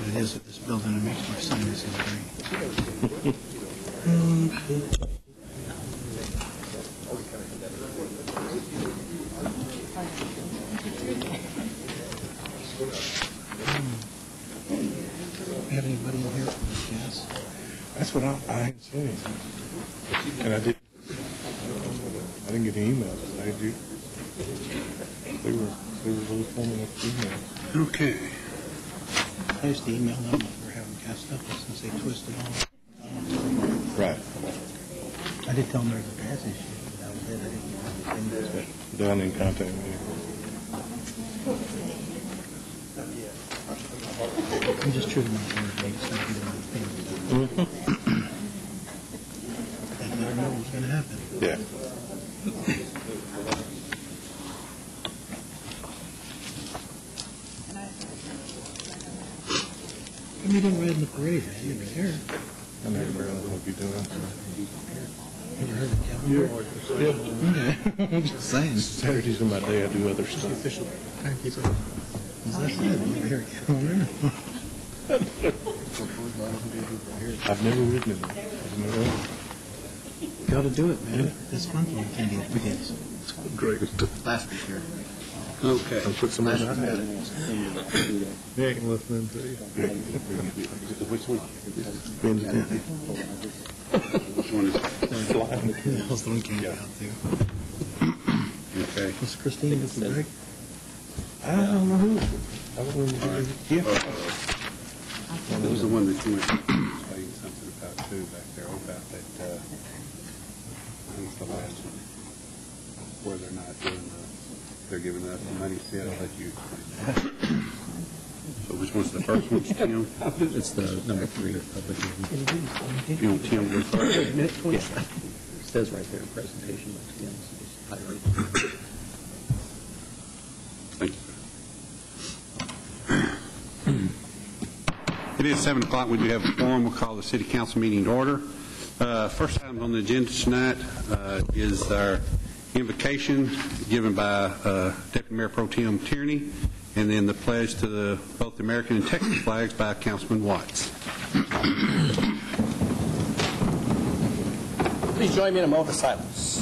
what it is with this building. It makes my sinuses green. Have anybody in here from the gas? That's what I hadn't seen anything. And I didn't get the emails. They were really forming up emails. Okay. I used to email them if we're having gas stuff since they twisted on. Right. I did tell them there was a gas issue. That was it. I didn't get anything. Down in contact me. I'm just true to my word, mate. It's not doing anything. I never know what's going to happen. Yeah. You didn't ride in the parade, have you? Here. I never realized what you're doing. Ever heard of Calvin? Yeah. Okay. I'm just saying. Saturdays are my day. I do other stuff. Official timekeeper. As I said, you never hear Calvin. I've never ridden in them. Got to do it, man. It's fun for you. Can't get it. It's Great. last week here. Okay. I'll put some on that. Yeah, I can listen to you. Which one? Which one is flying? That was the one came out too. Okay. Was Christine with the break? I don't know who. Yeah. That was the one that you were saying something about too back there, about that, I think it's the last one, where they're not doing they're giving us the money still, I'll let you explain. So which one's the first one, Tim? It's the number 3 public hearing. You want Tim to go first? Minute 20. It says right there, presentation by Tim, so just highlight. Thank you. It is 7 o'clock. We do have a forum. We'll call the City Council meeting to order. First item on the agenda tonight is our invocation given by Deputy Mayor Pro Tem Tierney, and then the pledge to both the American and Texas flags by Councilman Watts. Please join me in a moment of silence.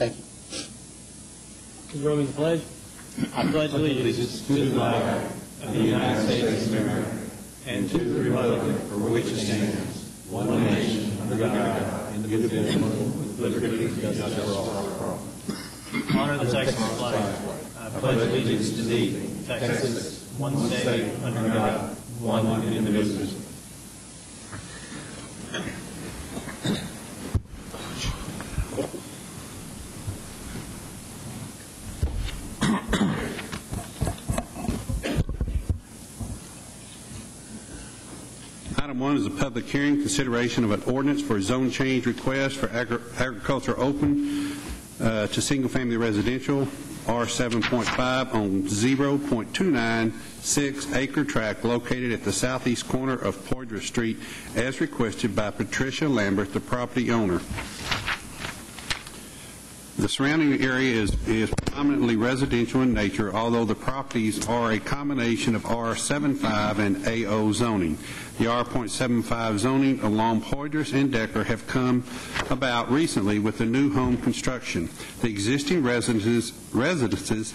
Thank you. Join me in the pledge. I pledge allegiance to the flag of the United States of America and to the republic for which it stands, one nation, under God, indivisible, with liberty and justice for all. Honor the Texas flag. I pledge allegiance to thee, Texas, one state, under God, one indivisible. Item 1 is a public hearing, consideration of an ordinance for a zone change request for agriculture open to single-family residential, R7.5 on 0.296 acre tract located at the southeast corner of Poydras Street, as requested by Patricia Lambert, the property owner. The surrounding area is predominantly residential in nature, although the properties are a combination of R75 and AO zoning. The R.75 zoning along Poydras and Decker have come about recently with the new home construction. The existing residences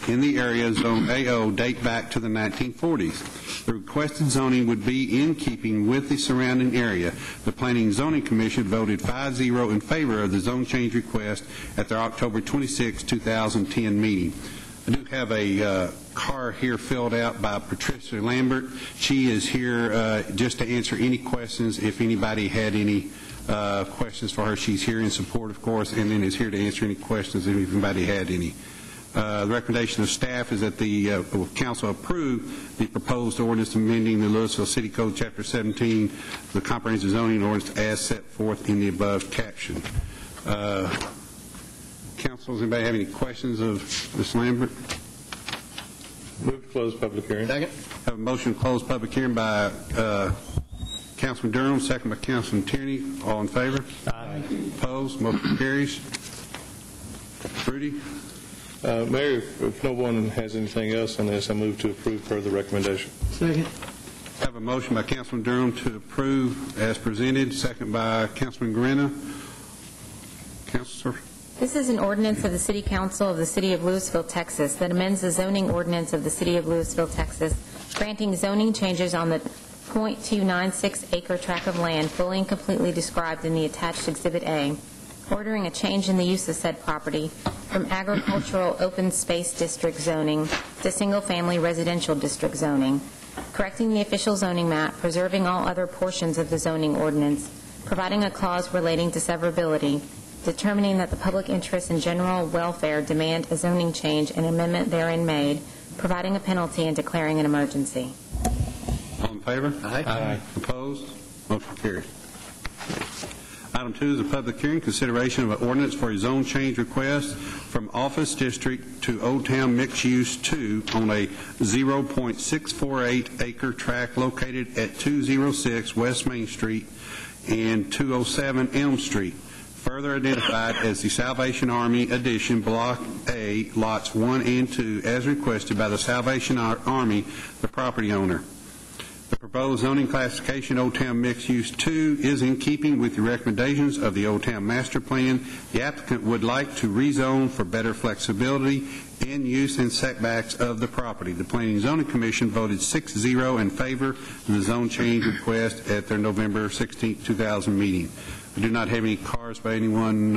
in the area zone AO date back to the 1940s. The requested zoning would be in keeping with the surrounding area. The Planning and Zoning Commission voted 5-0 in favor of the zone change request at their October 26, 2010 meeting. I do have a card here filled out by Patricia Lambert. She is here just to answer any questions. If anybody had any questions for her, she's here in support, of course, and then is here to answer any questions if anybody had any. The recommendation of staff is that the council approve the proposed ordinance amending the Louisville City Code, Chapter 17, the comprehensive zoning ordinance as set forth in the above caption. Council, does anybody have any questions of Ms. Lambert? Move to close public hearing. Second. Have a motion to close public hearing by Councilman Durham, second by Councilman Tierney. All in favor? Aye. Opposed? Motion carries. Rudy? Mayor, if no one has anything else on this, I move to approve per the recommendation. Second. Have a motion by Councilman Durham to approve as presented, second by Councilman Guerrero. Council, sir. This is an ordinance of the City Council of the City of Louisville, Texas, that amends the zoning ordinance of the City of Louisville, Texas, granting zoning changes on the .296-acre tract of land fully and completely described in the attached Exhibit A, ordering a change in the use of said property from agricultural open space district zoning to single-family residential district zoning, correcting the official zoning map, preserving all other portions of the zoning ordinance, providing a clause relating to severability, determining that the public interest and general welfare demand a zoning change and amendment therein made, providing a penalty, and declaring an emergency. All in favor? Aye. Opposed? Motion carries. Item 2 is a public hearing, consideration of an ordinance for a zone change request from Office District to Old Town Mixed Use 2 on a 0.648 acre tract located at 206 West Main Street and 207 Elm Street, further identified as the Salvation Army Addition, Block A, Lots 1 and 2, as requested by the Salvation Army, the property owner. The proposed zoning classification, Old Town Mixed Use 2, is in keeping with the recommendations of the Old Town Master Plan. The applicant would like to rezone for better flexibility in use and setbacks of the property. The Planning and Zoning Commission voted 6-0 in favor of the zone change request at their November 16, 2000 meeting. I do not have any cards by anyone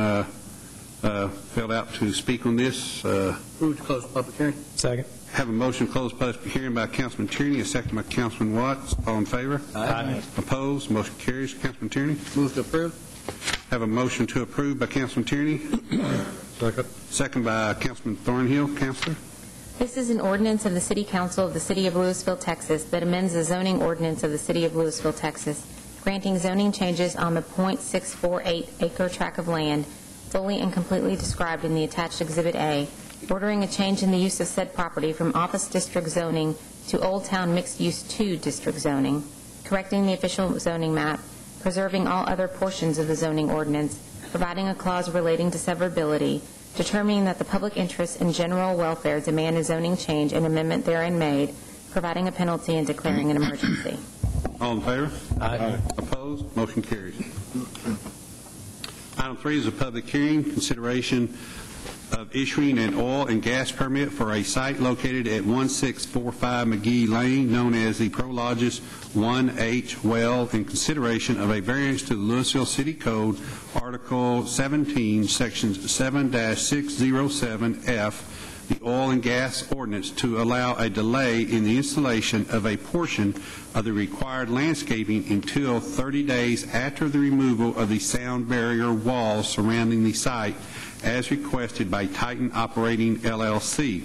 filled out to speak on this. Move to close public hearing. Second. Have a motion to close public hearing by Councilman Tierney, a second by Councilman Watts. All in favor? Aye. Opposed? Motion carries. Councilman Tierney. Move to approve. Have a motion to approve by Councilman Tierney. Second. Second by Councilman Thornhill. Councilor? This is an ordinance of the City Council of the City of Louisville, Texas, that amends the zoning ordinance of the City of Louisville, Texas, granting zoning changes on the .648 acre tract of land fully and completely described in the attached Exhibit A, ordering a change in the use of said property from Office District zoning to Old Town Mixed Use 2 district zoning, correcting the official zoning map, preserving all other portions of the zoning ordinance, providing a clause relating to severability, determining that the public interest and general welfare demand a zoning change and amendment therein made, providing a penalty, and declaring an emergency. All in favor? Aye. Opposed? Motion carries. Item 3 is a public hearing, consideration of issuing an oil and gas permit for a site located at 1645 McGee Lane, known as the Prologis 1H Well, in consideration of a variance to the Louisville City Code, Article 17, Sections 7-607F, the oil and gas ordinance, to allow a delay in the installation of a portion of the required landscaping until 30 days after the removal of the sound barrier wall surrounding the site, as requested by Titan Operating LLC.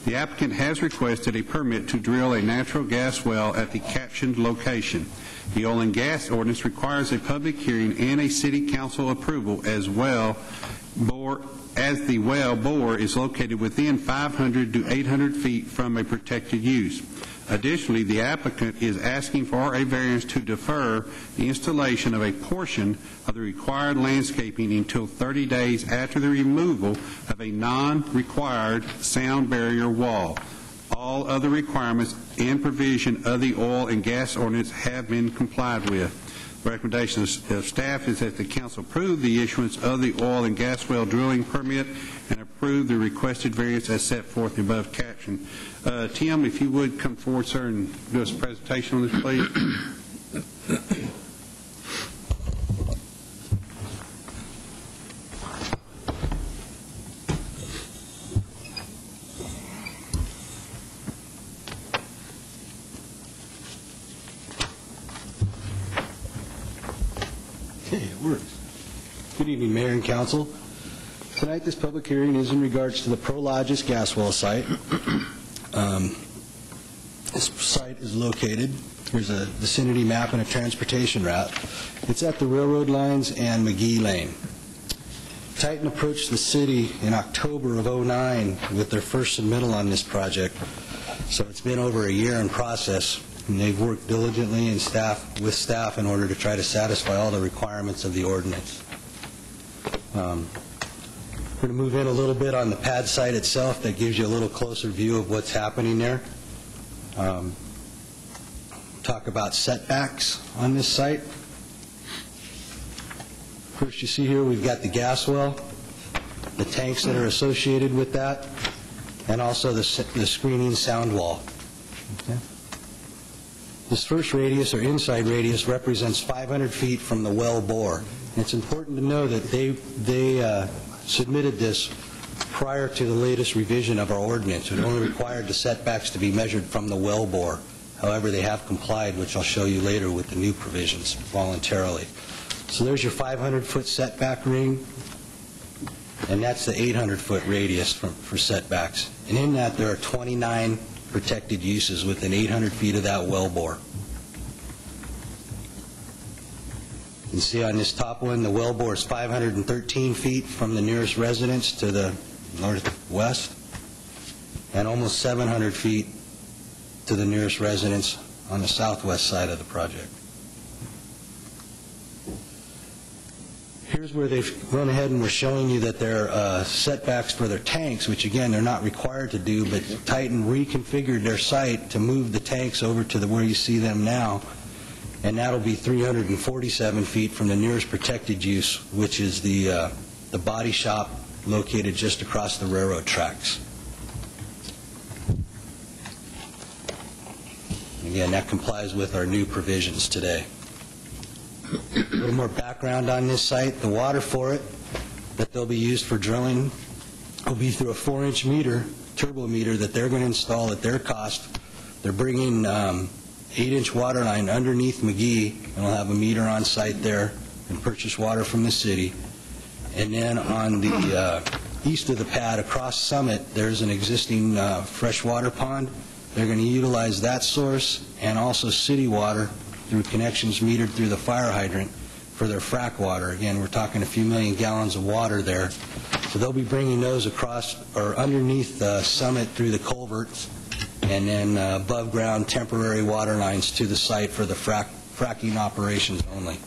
The applicant has requested a permit to drill a natural gas well at the captioned location. The oil and gas ordinance requires a public hearing and a city council approval as the well bore is located within 500 to 800 feet from a protected use. Additionally, the applicant is asking for a variance to defer the installation of a portion of the required landscaping until 30 days after the removal of a non-required sound barrier wall. All other requirements and provision of the oil and gas ordinance have been complied with. The recommendation of staff is that the council approve the issuance of the oil and gas well drilling permit and approve the requested variance as set forth in the above caption. Tim, if you would come forward, sir, and do us a presentation on this, please. Okay, it works. Good evening, Mayor and Council. Tonight, this public hearing is in regards to the Prologis gas well site. This site is located, here's a vicinity map and a transportation route. It's at the railroad lines and McGee Lane. Titan approached the city in October of '09 with their first submittal on this project, so it's been over a year in process. And they've worked diligently with staff in order to try to satisfy all the requirements of the ordinance. We're going to move in a little bit on the pad site itself. That gives you a little closer view of what's happening there. Talk about setbacks on this site. First, you see here we've got the gas well, the tanks that are associated with that, and also the screening sound wall. Okay. This first radius, or inside radius, represents 500 feet from the well bore. And it's important to know that they submitted this prior to the latest revision of our ordinance. It only required the setbacks to be measured from the well bore. However, they have complied, which I'll show you later with the new provisions, voluntarily. So there's your 500-foot setback ring, and that's the 800-foot radius for setbacks. And in that, there are 29 protected uses within 800 feet of that well bore. You can see on this top one, the well bore is 513 feet from the nearest residence to the northwest, and almost 700 feet to the nearest residence on the southwest side of the project. Here's where they've gone ahead and we're showing you that there are setbacks for their tanks, which again they're not required to do, but Titan reconfigured their site to move the tanks over to where you see them now, and that'll be 347 feet from the nearest protected use, which is the body shop located just across the railroad tracks. Again, that complies with our new provisions today. A little more background on this site. The water for it that they'll be used for drilling will be through a 4-inch meter, turbo meter, that they're going to install at their cost. They're bringing 8-inch water line underneath McGee, and we'll have a meter on site there and purchase water from the city. And then on the east of the pad, across Summit, there's an existing freshwater pond. They're going to utilize that source and also city water through connections metered through the fire hydrant for their frack water. Again, we're talking a few million gallons of water there. So they'll be bringing those across or underneath the Summit through the culverts, and then above ground temporary water lines to the site for the fracking operations only.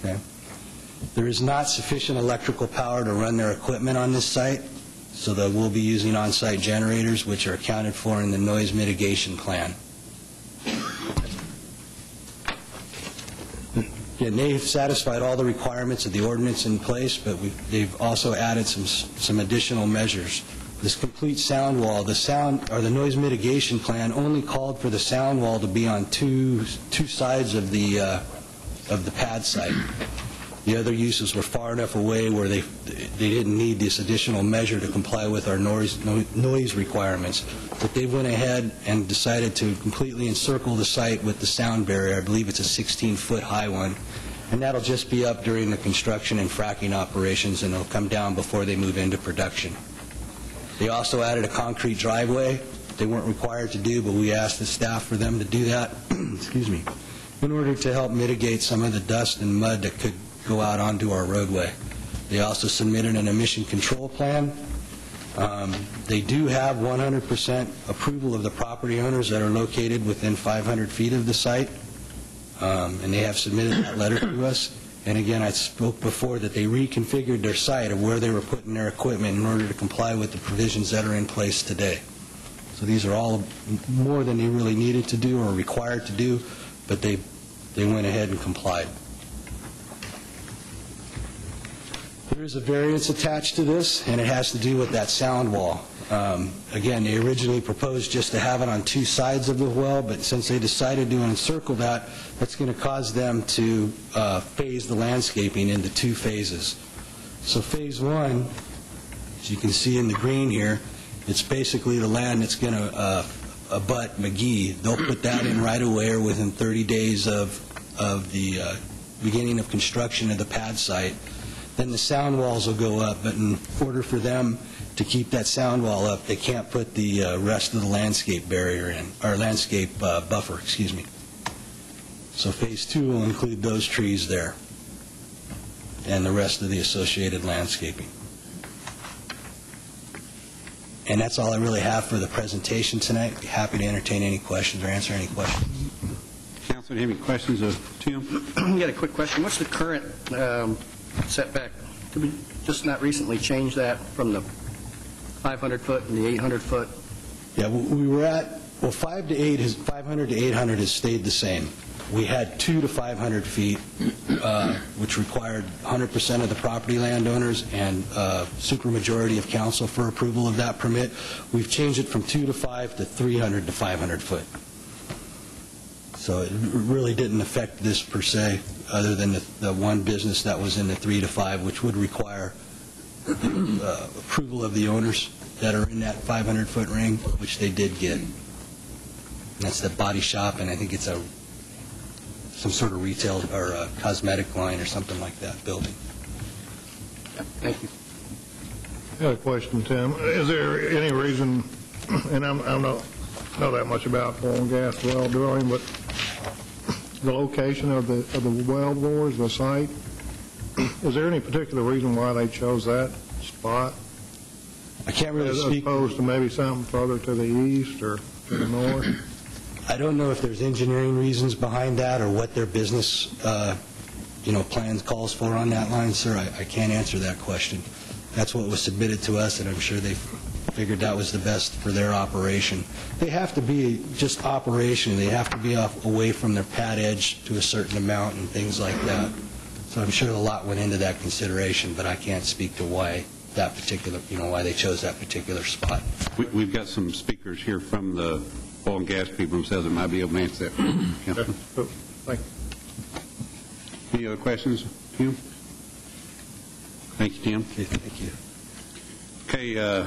Okay. There is not sufficient electrical power to run their equipment on this site, so they will be using on-site generators, which are accounted for in the noise mitigation plan. Again, they've satisfied all the requirements of the ordinance in place, but they've also added some additional measures. This complete sound wall, the noise mitigation plan only called for the sound wall to be on two sides of the pad site. The other uses were far enough away where they didn't need this additional measure to comply with our noise requirements. But they went ahead and decided to completely encircle the site with the sound barrier. I believe it's a 16-foot high one. And that'll just be up during the construction and fracking operations, and it'll come down before they move into production. They also added a concrete driveway. They weren't required to do, but we asked the staff for them to do that, excuse me, in order to help mitigate some of the dust and mud that could go out onto our roadway. They also submitted an emission control plan. They do have 100% approval of the property owners that are located within 500 feet of the site, and they have submitted that letter to us. And again, I spoke before that they reconfigured their site of where they were putting their equipment in order to comply with the provisions that are in place today. So these are all more than they really needed to do or required to do, but they went ahead and complied. There is a variance attached to this, and it has to do with that sound wall. Again, they originally proposed just to have it on two sides of the well, but since they decided to encircle that, that's going to cause them to phase the landscaping into two phases. So phase one, as you can see in the green here, it's basically the land that's going to abut McGee. They'll put that in right away or within 30 days of the beginning of construction of the pad site. Then the sound walls will go up, but in order for them to keep that sound wall up, they can't put the rest of the landscape barrier in, or landscape buffer, excuse me. So phase two will include those trees there and the rest of the associated landscaping. And that's all I really have for the presentation tonight. Be happy to entertain any questions or answer any questions. Council, do you have any questions of Tim? I got a quick question. What's the current setback? Did we just not recently change that from the 500-foot and the 800-foot? Yeah, we were at, well, 500 to 800 has stayed the same. We had 2 to 500 feet, which required 100% of the property landowners and supermajority of council for approval of that permit. We've changed it from 2 to 5 to 300 to 500 foot. So it really didn't affect this per se, other than the one business that was in the 3 to 5, which would require approval of the owners that are in that 500-foot ring, which they did get. And that's the body shop, and I think it's some sort of retail or a cosmetic line or something like that building. Thank you. I got a question, Tim. Is there any reason, and I don't know that much about oil and gas well drilling, but the location of the well bores, the site, is there any particular reason why they chose that spot? I can't really as speak. opposed to maybe something further to the east or to the north? I don't know if there's engineering reasons behind that or what their business, plans calls for on that line, sir. I can't answer that question. That's what was submitted to us, and I'm sure they figured that was the best for their operation. They have to be just operation. They have to be away from their pad edge to a certain amount and things like that. So I'm sure a lot went into that consideration, but I can't speak to why that particular, why they chose that particular spot. We've got some speakers here from the oil and gas people themselves that might be able to answer that. Okay. Thank you. Any other questions, Tim? Thank you, Tim. Okay, thank you. Okay,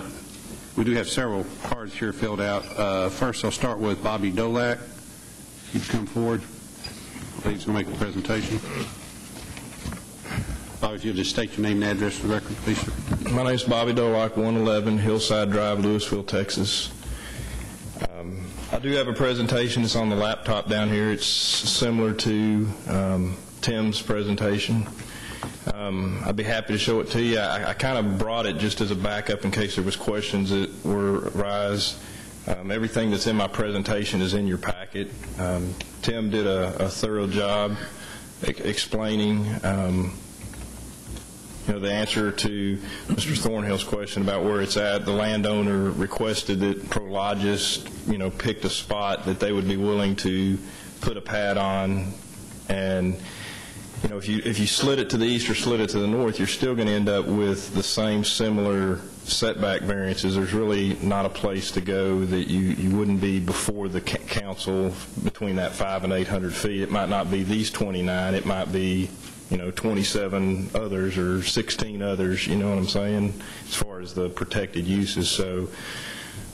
we do have several cards here filled out. First, I'll start with Bobby Dolak. You can come forward. He's going to make a presentation. Bobby, if you'll just state your name and address for the record, please, sir. My name's Bobby Dolak, 111 Hillside Drive, Louisville, Texas. I do have a presentation. It's on the laptop down here. It's similar to Tim's presentation. I'd be happy to show it to you. I kind of brought it just as a backup in case there was questions that were arise. Everything that's in my presentation is in your packet. Tim did a thorough job explaining the answer to Mr. Thornhill's question about where it's at. The landowner requested that Prologis, picked a spot that they would be willing to put a pad on, and if you slid it to the east or slid it to the north, you're still going to end up with the same similar setback variances. There's really not a place to go that you wouldn't be before the council between that 500 and 800 feet. It might not be these 29. It might be 27 others or 16 others, you know what I'm saying, as far as the protected uses. So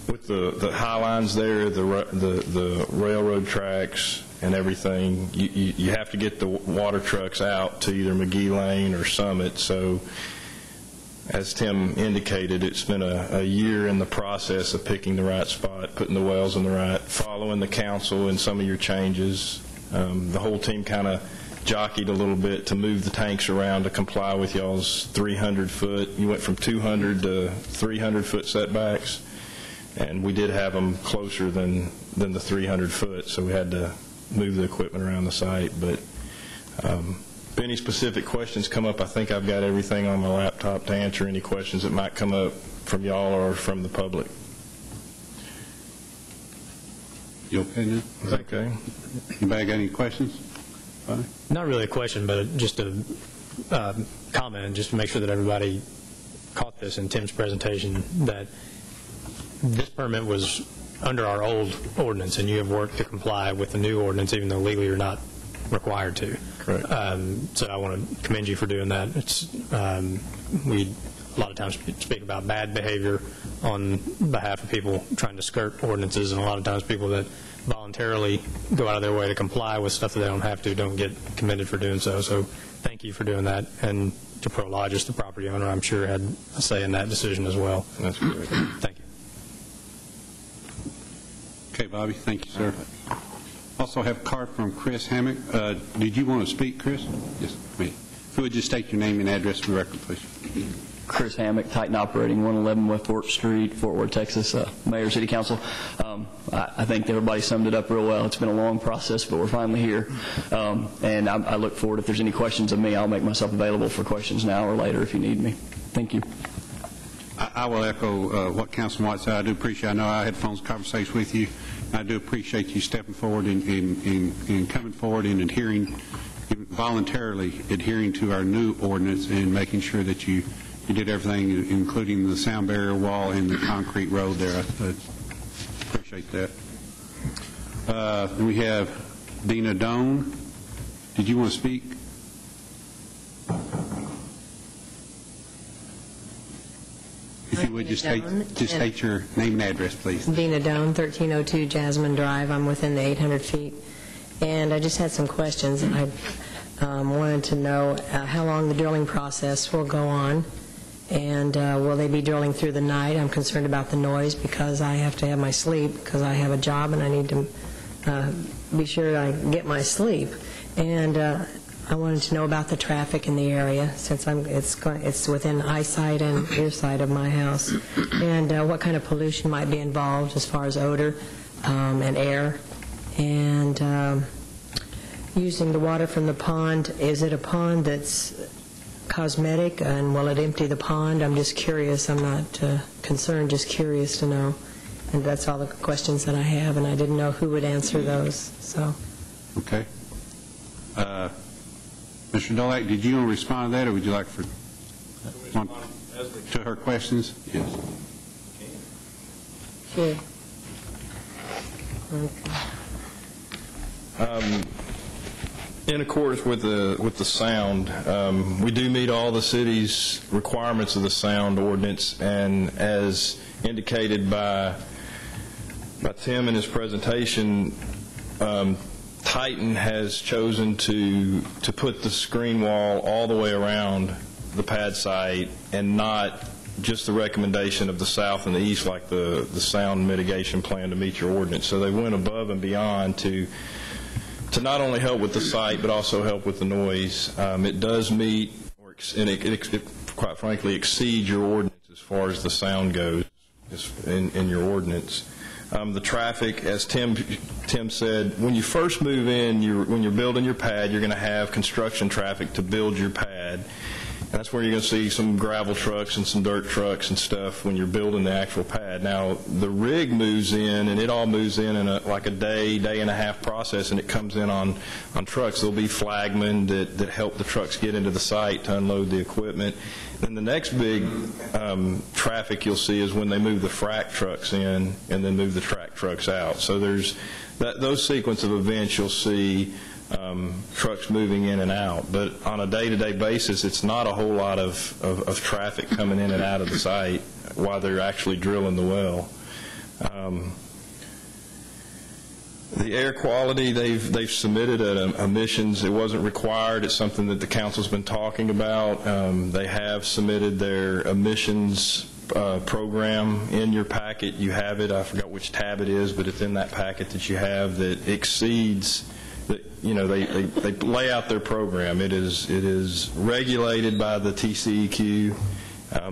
with the high lines there, the railroad tracks and everything, you have to get the water trucks out to either McGee Lane or Summit. So as Tim indicated, it's been a year in the process of picking the right spot, putting the wells in the right, following the council in some of your changes. The whole team kind of jockeyed a little bit to move the tanks around to comply with y'all's 300-foot. You went from 200 to 300-foot setbacks, and we did have them closer than the 300-foot, so we had to move the equipment around the site. But if any specific questions come up, I think I've got everything on my laptop to answer any questions that might come up from y'all or from the public. You okay now? Okay. Anybody got any questions? Bobby? Not really a question, but just a comment, just to make sure that everybody caught this in Tim's presentation, that this permit was under our old ordinance, and you have worked to comply with the new ordinance, even though legally you're not required to. Correct. So I want to commend you for doing that. It's we a lot of times speak about bad behavior on behalf of people trying to skirt ordinances, and a lot of times people that voluntarily go out of their way to comply with stuff that they don't have to don't get commended for doing so. So thank you for doing that. And to Prologis, the property owner, I'm sure had a say in that decision as well. That's great. Thank you. Okay, Bobby, thank you, sir. Also have a card from Chris Hammock. Did you want to speak, Chris? Yes, me. If you would just state your name and address for the record, please. Chris Hammock, Titan Operating, 111 West 4th Street, Fort Worth, Texas, Mayor, City Council. I think everybody summed it up real well. It's been a long process, but we're finally here. And I look forward, if there's any questions of me, I'll make myself available for questions now or later if you need me. Thank you. I will echo what Councilman White said. I do appreciate, I know I had conversations with you. I do appreciate you stepping forward and coming forward and adhering, voluntarily adhering to our new ordinance and making sure that you did everything, including the sound barrier wall and the concrete road there. I appreciate that. We have Dina Doan. Did you want to speak? If you would just state your name and address, please. Dina Doan, 1302 Jasmine Drive. I'm within the 800 feet. And I just had some questions. I wanted to know how long the drilling process will go on, and will they be drilling through the night? I'm concerned about the noise because I have to have my sleep because I have a job and I need to be sure I get my sleep. And I wanted to know about the traffic in the area since it's within eyesight and earsight of my house, and what kind of pollution might be involved as far as odor and air, and using the water from the pond. Is it a pond that's cosmetic, and will it empty the pond? I'm just curious. I'm not concerned, just curious to know. And that's all the questions that I have, and I didn't know who would answer those. So. Okay. Mr. Dolac, did you want to respond to that, or would you like to her questions? Yes. Sure. Okay. In accordance with the sound, we do meet all the city's requirements of the sound ordinance, and as indicated by Tim in his presentation, Titan has chosen to put the screen wall all the way around the pad site and not just the recommendation of the south and the east like the sound mitigation plan to meet your ordinance. So they went above and beyond to not only help with the site but also help with the noise. It does meet, and it quite frankly exceeds your ordinance as far as the sound goes in your ordinance. The traffic, as Tim said, when you first move in, when you're building your pad, you're going to have construction traffic to build your pad. And that's where you're going to see some gravel trucks and some dirt trucks and stuff when you're building the actual pad. Now, the rig moves in, and it all moves in like a day and a half process, and it comes in on trucks. There'll be flagmen that help the trucks get into the site to unload the equipment. Then the next big traffic you'll see is when they move the frac trucks in and then move the track trucks out. So there's those sequence of events you'll see trucks moving in and out. But on a day-to-day basis, it's not a whole lot of traffic coming in and out of the site while they're actually drilling the well. The air quality, they've submitted emissions. It wasn't required. It's something that the council's been talking about. They have submitted their emissions program in your packet. You have it. I forgot which tab it is, but it's in that packet that you have that exceeds they lay out their program. It is regulated by the TCEQ.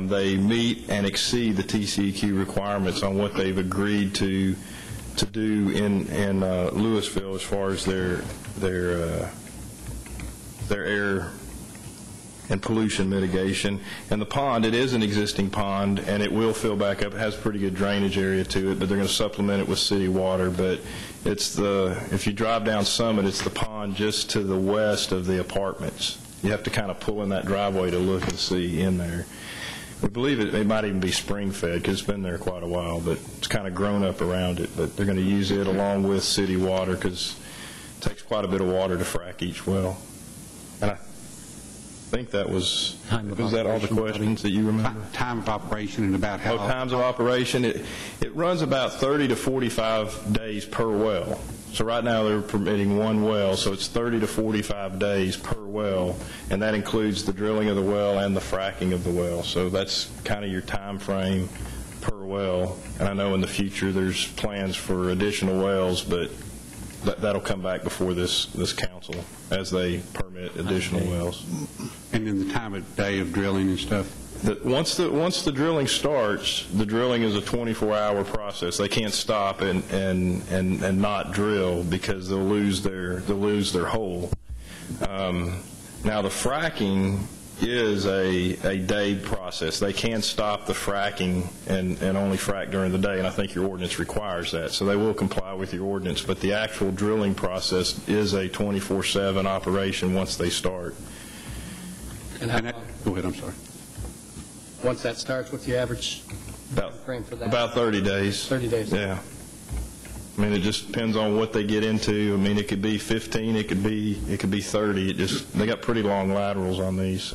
They meet and exceed the TCEQ requirements on what they've agreed to do in Louisville as far as their air and pollution mitigation. And the pond, it is an existing pond, and it will fill back up. It has a pretty good drainage area to it, but they're going to supplement it with city water. But if you drive down Summit, it's the pond just to the west of the apartments. You have to kind of pull in that driveway to look and see in there. We believe it might even be spring-fed because it's been there quite a while, but it's kind of grown up around it. But they're going to use it along with city water because it takes quite a bit of water to frack each well. And I think was that all the questions that you remember? Time of operation and about how... Times of operation, it runs about 30 to 45 days per well. So right now they're permitting one well, so it's 30 to 45 days per well, and that includes the drilling of the well and the fracking of the well. So that's kind of your time frame per well. And I know in the future there's plans for additional wells, but that'll come back before this council as they permit additional wells. And then the time of day of drilling and stuff? Once the drilling starts, the drilling is a 24-hour process. They can't stop and not drill because they'll lose their hole. Now the fracking is a day process. They can stop the fracking and only frack during the day, and I think your ordinance requires that. So they will comply with your ordinance, but the actual drilling process is a 24/7 operation once they start. And go ahead, I'm sorry. Once that starts, what's the average frame for that? About 30 days. 30 days. Yeah. I mean, it just depends on what they get into. I mean, it could be 15, it could be 30. They got pretty long laterals on these.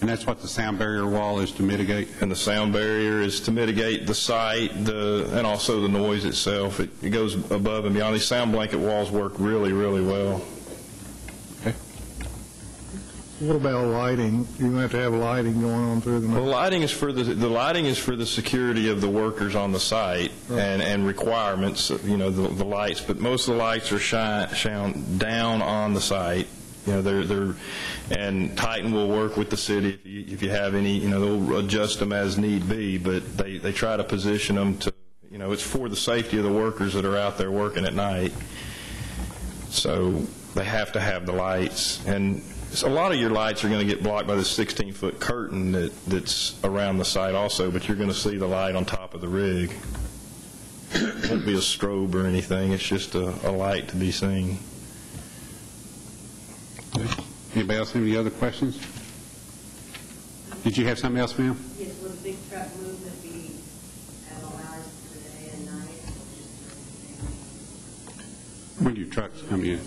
And that's what the sound barrier wall is to mitigate? And the sound barrier is to mitigate the site and also the noise itself. It goes above and beyond. These sound blanket walls work really, really well. What about lighting? You're going to have lighting going on through the night? Well, lighting is for the lighting is for the security of the workers on the site and requirements, the lights. But most of the lights are shone down on the site. And Titan will work with the city if you have any. They'll adjust them as need be. But they try to position them to. It's for the safety of the workers that are out there working at night. So they have to have the lights and. A lot of your lights are going to get blocked by this 16-foot curtain that's around the site also, but you're going to see the light on top of the rig. It won't be a strobe or anything. It's just a light to be seen. Anybody else have any other questions? Did you have something else, ma'am? Yes, will the big truck movement be at all hours of the day and night? When do your trucks come in?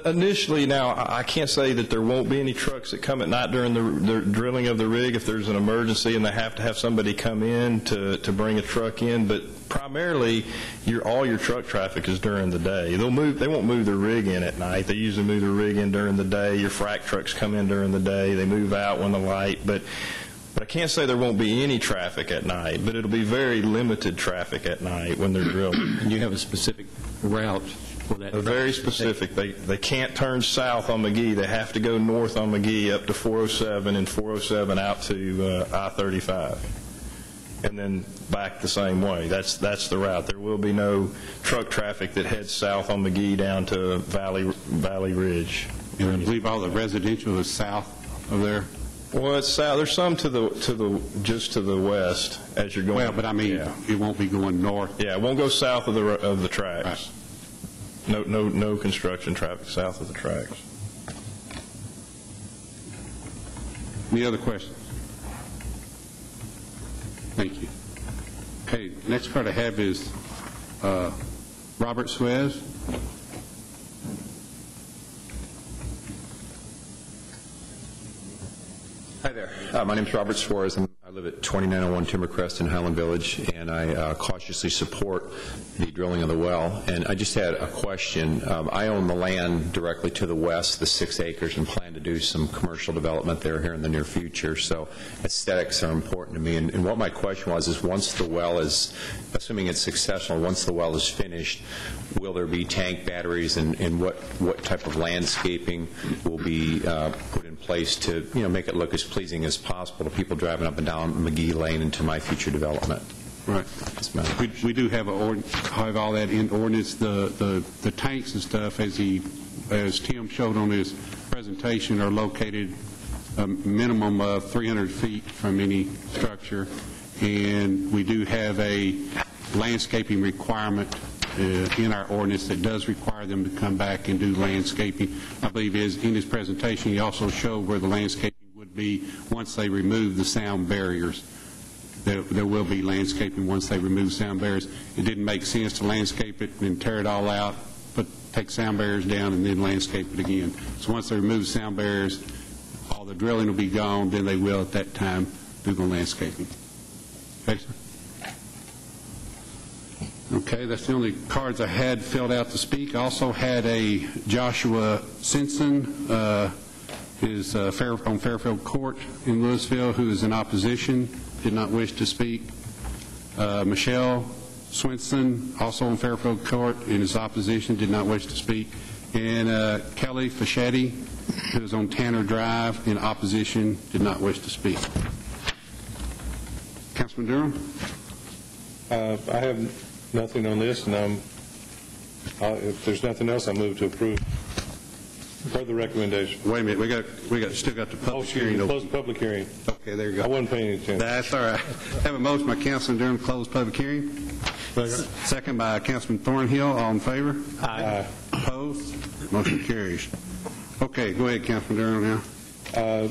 Initially, now, I can't say that there won't be any trucks that come at night during the drilling of the rig if there's an emergency and they have to have somebody come in to bring a truck in, but primarily all your truck traffic is during the day. They won't move their rig in at night. They usually move their rig in during the day. Your frac trucks come in during the day. They move out when the light, but I can't say there won't be any traffic at night, but it'll be very limited traffic at night when they're drilling. And you have a specific route? Very specific. They can't turn south on McGee. They have to go north on McGee up to 407 and 407 out to I-35, and then back the same way. That's the route. There will be no truck traffic that heads south on McGee down to Valley Ridge. And I believe all the residential is south of there. Well, it's south. There's some just to the west as you're going. Well, but I mean, it won't be going north. Yeah, it won't go south of the tracks. Right. No construction traffic south of the tracks. Any other questions? Thank you. Okay, next card I have is Robert Suez. Hi there. My name is Robert Suarez. I live at 2901 Timbercrest in Highland Village, and I cautiously support the drilling of the well. And I just had a question. I own the land directly to the west, the 6 acres, and plan to do some commercial development there here in the near future. So aesthetics are important to me. And what my question was is, once the well is, assuming it's successful, once the well is finished, will there be tank batteries, and what type of landscaping will be put in place to make it look as pleasing as possible to people driving up and down McGee Lane into my future development? Right. We do have all that in ordinance. The tanks and stuff, as Tim showed on his presentation, are located a minimum of 300 feet from any structure, and we do have a landscaping requirement in our ordinance that does require them to come back and do landscaping. I believe in his presentation he also showed where the landscaping would be once they remove the sound barriers. There will be landscaping once they remove sound barriers. It didn't make sense to landscape it and tear it all out, but take sound barriers down and then landscape it again. So once they remove sound barriers, all the drilling will be gone, then they will at that time do the landscaping. Okay, sir? Okay, that's the only cards I had filled out to speak. I also had a Joshua Simpson, is on Fairfield Court in Louisville, who is in opposition, did not wish to speak. Michelle Swinson, also on Fairfield Court, in his opposition, did not wish to speak. And Kelly Fischetti, who is on Tanner Drive, in opposition, did not wish to speak. Councilman Durham? I have nothing on this, and if there's nothing else, I move to approve. Further recommendation. Wait a minute, we still got the public hearing open. Close public hearing. Okay, there you go. I wasn't paying any attention. That's all right. Have a motion by Councilman Durham to close public hearing. Second by Councilman Thornhill. All in favor? Aye. Opposed? Motion carries. Okay, go ahead, Councilman Durham now.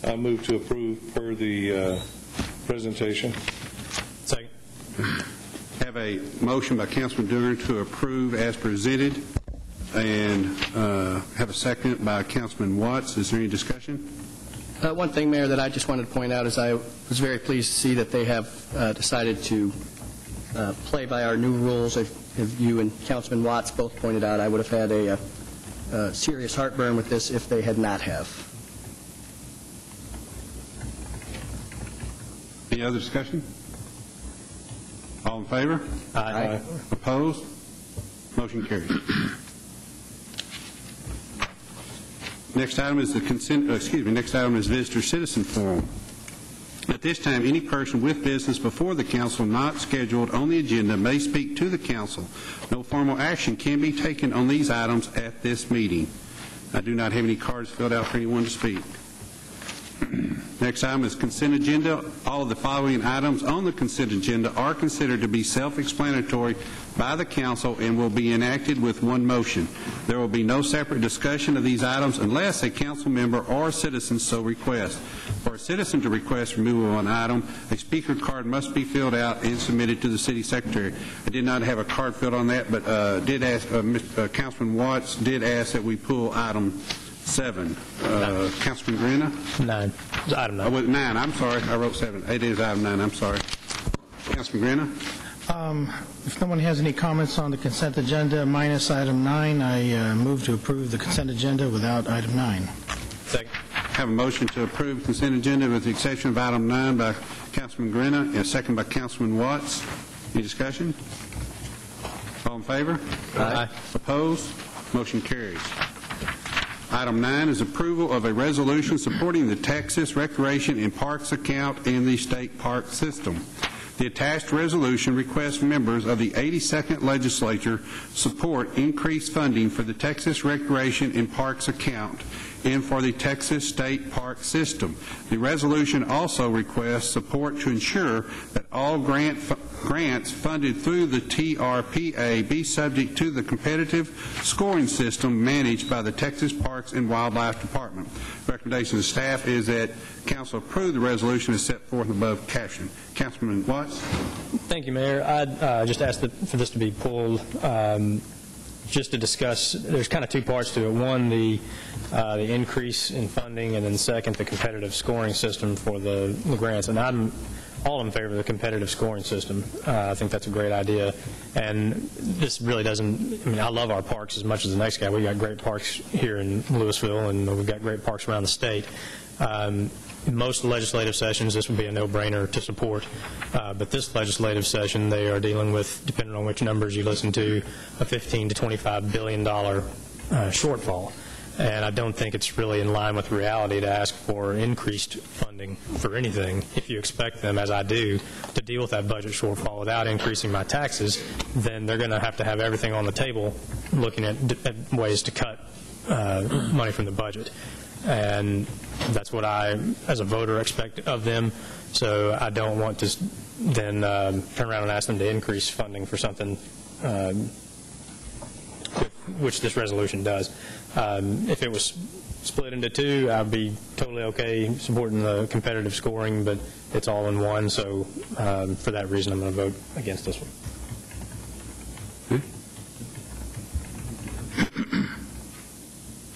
I move to approve per the presentation. Second. Have a motion by Councilman Durham to approve as presented, and have a second by Councilman Watts. Is there any discussion? One thing, Mayor, that I just wanted to point out is I was very pleased to see that they have decided to play by our new rules. As you and Councilman Watts both pointed out, I would have had a serious heartburn with this if they had not have. Any other discussion? All in favor? Aye. Opposed? Motion carries. Next item is next item is visitor citizen forum. At this time, any person with business before the council not scheduled on the agenda may speak to the council. No formal action can be taken on these items at this meeting. I do not have any cards filled out for anyone to speak. Next item is consent agenda. All of the following items on the consent agenda are considered to be self-explanatory by the council and will be enacted with one motion. There will be no separate discussion of these items unless a council member or citizen so requests. For a citizen to request removal of an item, a speaker card must be filled out and submitted to the city secretary. I did not have a card filled on that, but did ask Councilman Watts did ask that we pull item 7. Councilman Grena? 9. It's item 9. 9. I'm sorry. I wrote 7. It is item 9. I'm sorry. Councilman Grena? If no one has any comments on the consent agenda minus item 9, I move to approve the consent agenda without item 9. Second. Have a motion to approve consent agenda with the exception of item 9 by Councilman Grena and a second by Councilman Watts. Any discussion? All in favor? Aye. Opposed? Motion carries. Item 9 is approval of a resolution supporting the Texas Recreation and Parks account in the state park system. The attached resolution requests members of the 82nd Legislature support increased funding for the Texas Recreation and Parks account and for the Texas State Park System. The resolution also requests support to ensure that all grants funded through the TRPA be subject to the competitive scoring system managed by the Texas Parks and Wildlife Department. Recommendation of staff is that council approve the resolution as set forth above caption. Councilman Watts? Thank you, Mayor. I'd just ask for this to be pulled just to discuss, there's kind of two parts to it. One, the increase in funding, and then second, the competitive scoring system for the grants. And I'm all in favor of the competitive scoring system. I think that's a great idea. And this really doesn't, I mean, I love our parks as much as the next guy. We've got great parks here in Louisville, and we've got great parks around the state. In most legislative sessions, this would be a no-brainer to support. But this legislative session, they are dealing with, depending on which numbers you listen to, a $15 to $25 billion shortfall. And I don't think it's really in line with reality to ask for increased funding for anything if you expect them, as I do, to deal with that budget shortfall without increasing my taxes. Then they're going to have everything on the table looking at ways to cut money from the budget. And that's what I, as a voter, expect of them. So I don't want to then turn around and ask them to increase funding for something which this resolution does. If it was split into two, I'd be totally okay supporting the competitive scoring, but it's all in one, so for that reason I'm going to vote against this one.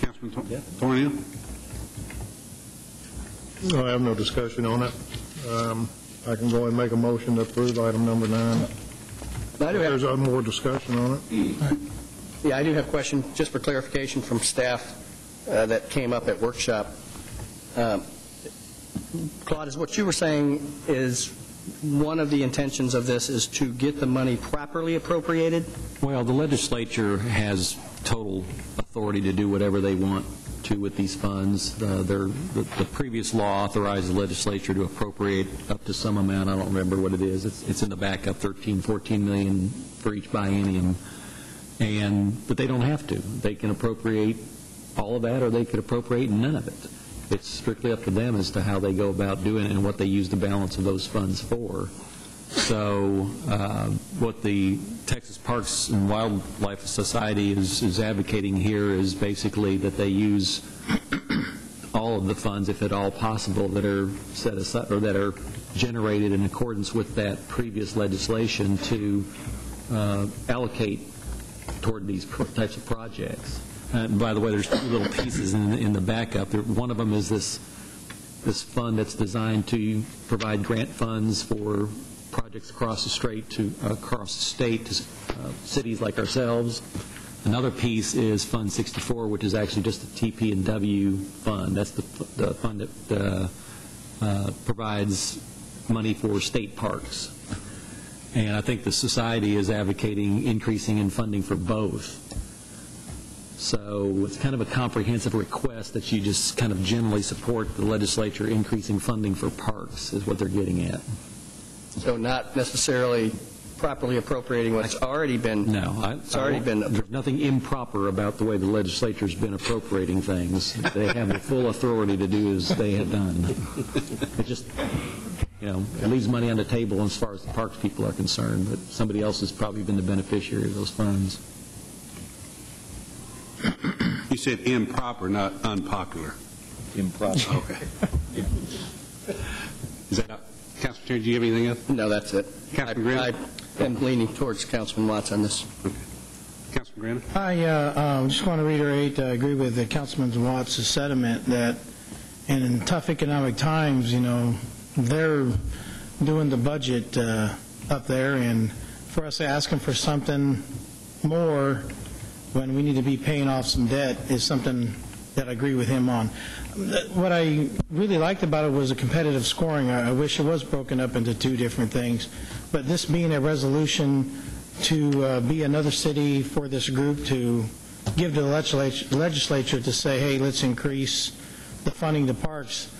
Councilman Thornhill? No, I have no discussion on it. I can go and make a motion to approve item number 9. There's more discussion on it. Yeah, I do have a question, just for clarification from staff that came up at workshop. Claude, is what you were saying is one of the intentions of this is to get the money properly appropriated? Well, the legislature has total authority to do whatever they want to with these funds. The previous law authorized the legislature to appropriate up to some amount. I don't remember what it is. It's in the backup, 13, 14 million for each biennium. But they don't have to. They can appropriate all of that, or they could appropriate none of it. It's strictly up to them as to how they go about doing it and what they use the balance of those funds for. So what the Texas Parks and Wildlife Society is advocating here is basically that they use all of the funds, if at all possible, that are set aside or that are generated in accordance with that previous legislation to allocate toward these types of projects. And by the way, there's two little pieces in the backup. One of them is this fund that's designed to provide grant funds for projects across the state to cities like ourselves. Another piece is Fund 64, which is actually just a TP&W fund. That's the fund that provides money for state parks. And I think the society is advocating increasing in funding for both. So it's kind of a comprehensive request that you just kind of generally support the legislature increasing funding for parks is what they're getting at. So not necessarily properly appropriating what's already been. No, there's nothing improper about the way the legislature's been appropriating things. They have the full authority to do as they have done. It just, it leaves money on the table as far as the parks people are concerned, but somebody else has probably been the beneficiary of those funds. You said improper, not unpopular. Improper. Okay. Is that Councilman Terry, do you have anything else? No, that's it. Councilman Grant? I am leaning towards Councilman Watts on this. Okay. Councilman Grant? I just want to reiterate, I agree with Councilman Watts' sentiment that in tough economic times, they're doing the budget up there, and for us asking for something more when we need to be paying off some debt is something that I agree with him on. What I really liked about it was the competitive scoring. I wish it was broken up into two different things. But this being a resolution to be another city for this group to give to the legislature to say, hey, let's increase the funding to parks.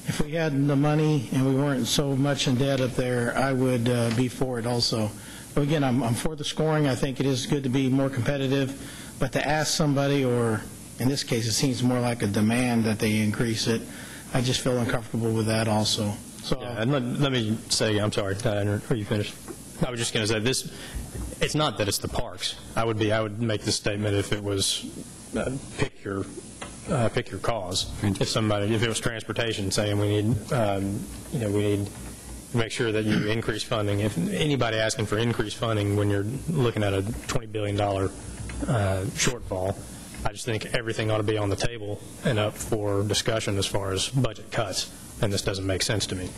If we had the money and we weren't so much in debt up there, I would be for it also. But again, I'm for the scoring. I think it is good to be more competitive. But to ask somebody, or in this case, it seems more like a demand that they increase it, I just feel uncomfortable with that also. So, yeah, and let me say, I'm sorry, are you finished? I was just going to say this. It's not that it's the parks. I would make this statement if it was pick your cause. If it was transportation, saying we need to make sure that you increase funding. If anybody asking for increased funding when you're looking at a $20 billion shortfall. I just think everything ought to be on the table and up for discussion as far as budget cuts, and this doesn't make sense to me.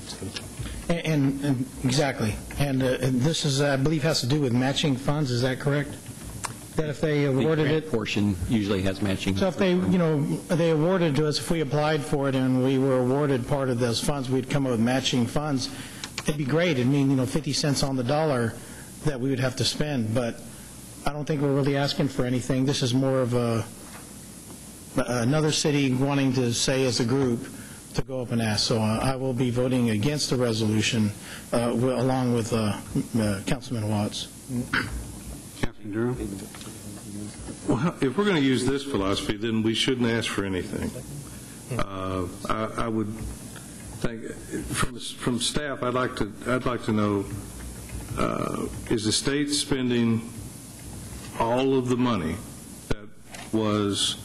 And exactly. And this is, I believe, has to do with matching funds. Is that correct? That if they awarded The it, grant portion usually has matching. so if they, they awarded to us, if we applied for it and we were awarded part of those funds, we'd come up with matching funds. It'd be great. It'd mean, 50 cents on the dollar that we would have to spend. But I don't think we're really asking for anything. This is more of another city wanting to say as a group to go up and ask. So I will be voting against the resolution along with Councilman Watts. Councilman Durham? Well, if we're going to use this philosophy, then we shouldn't ask for anything. I would think, from staff, I'd like to know, is the state spending all of the money that was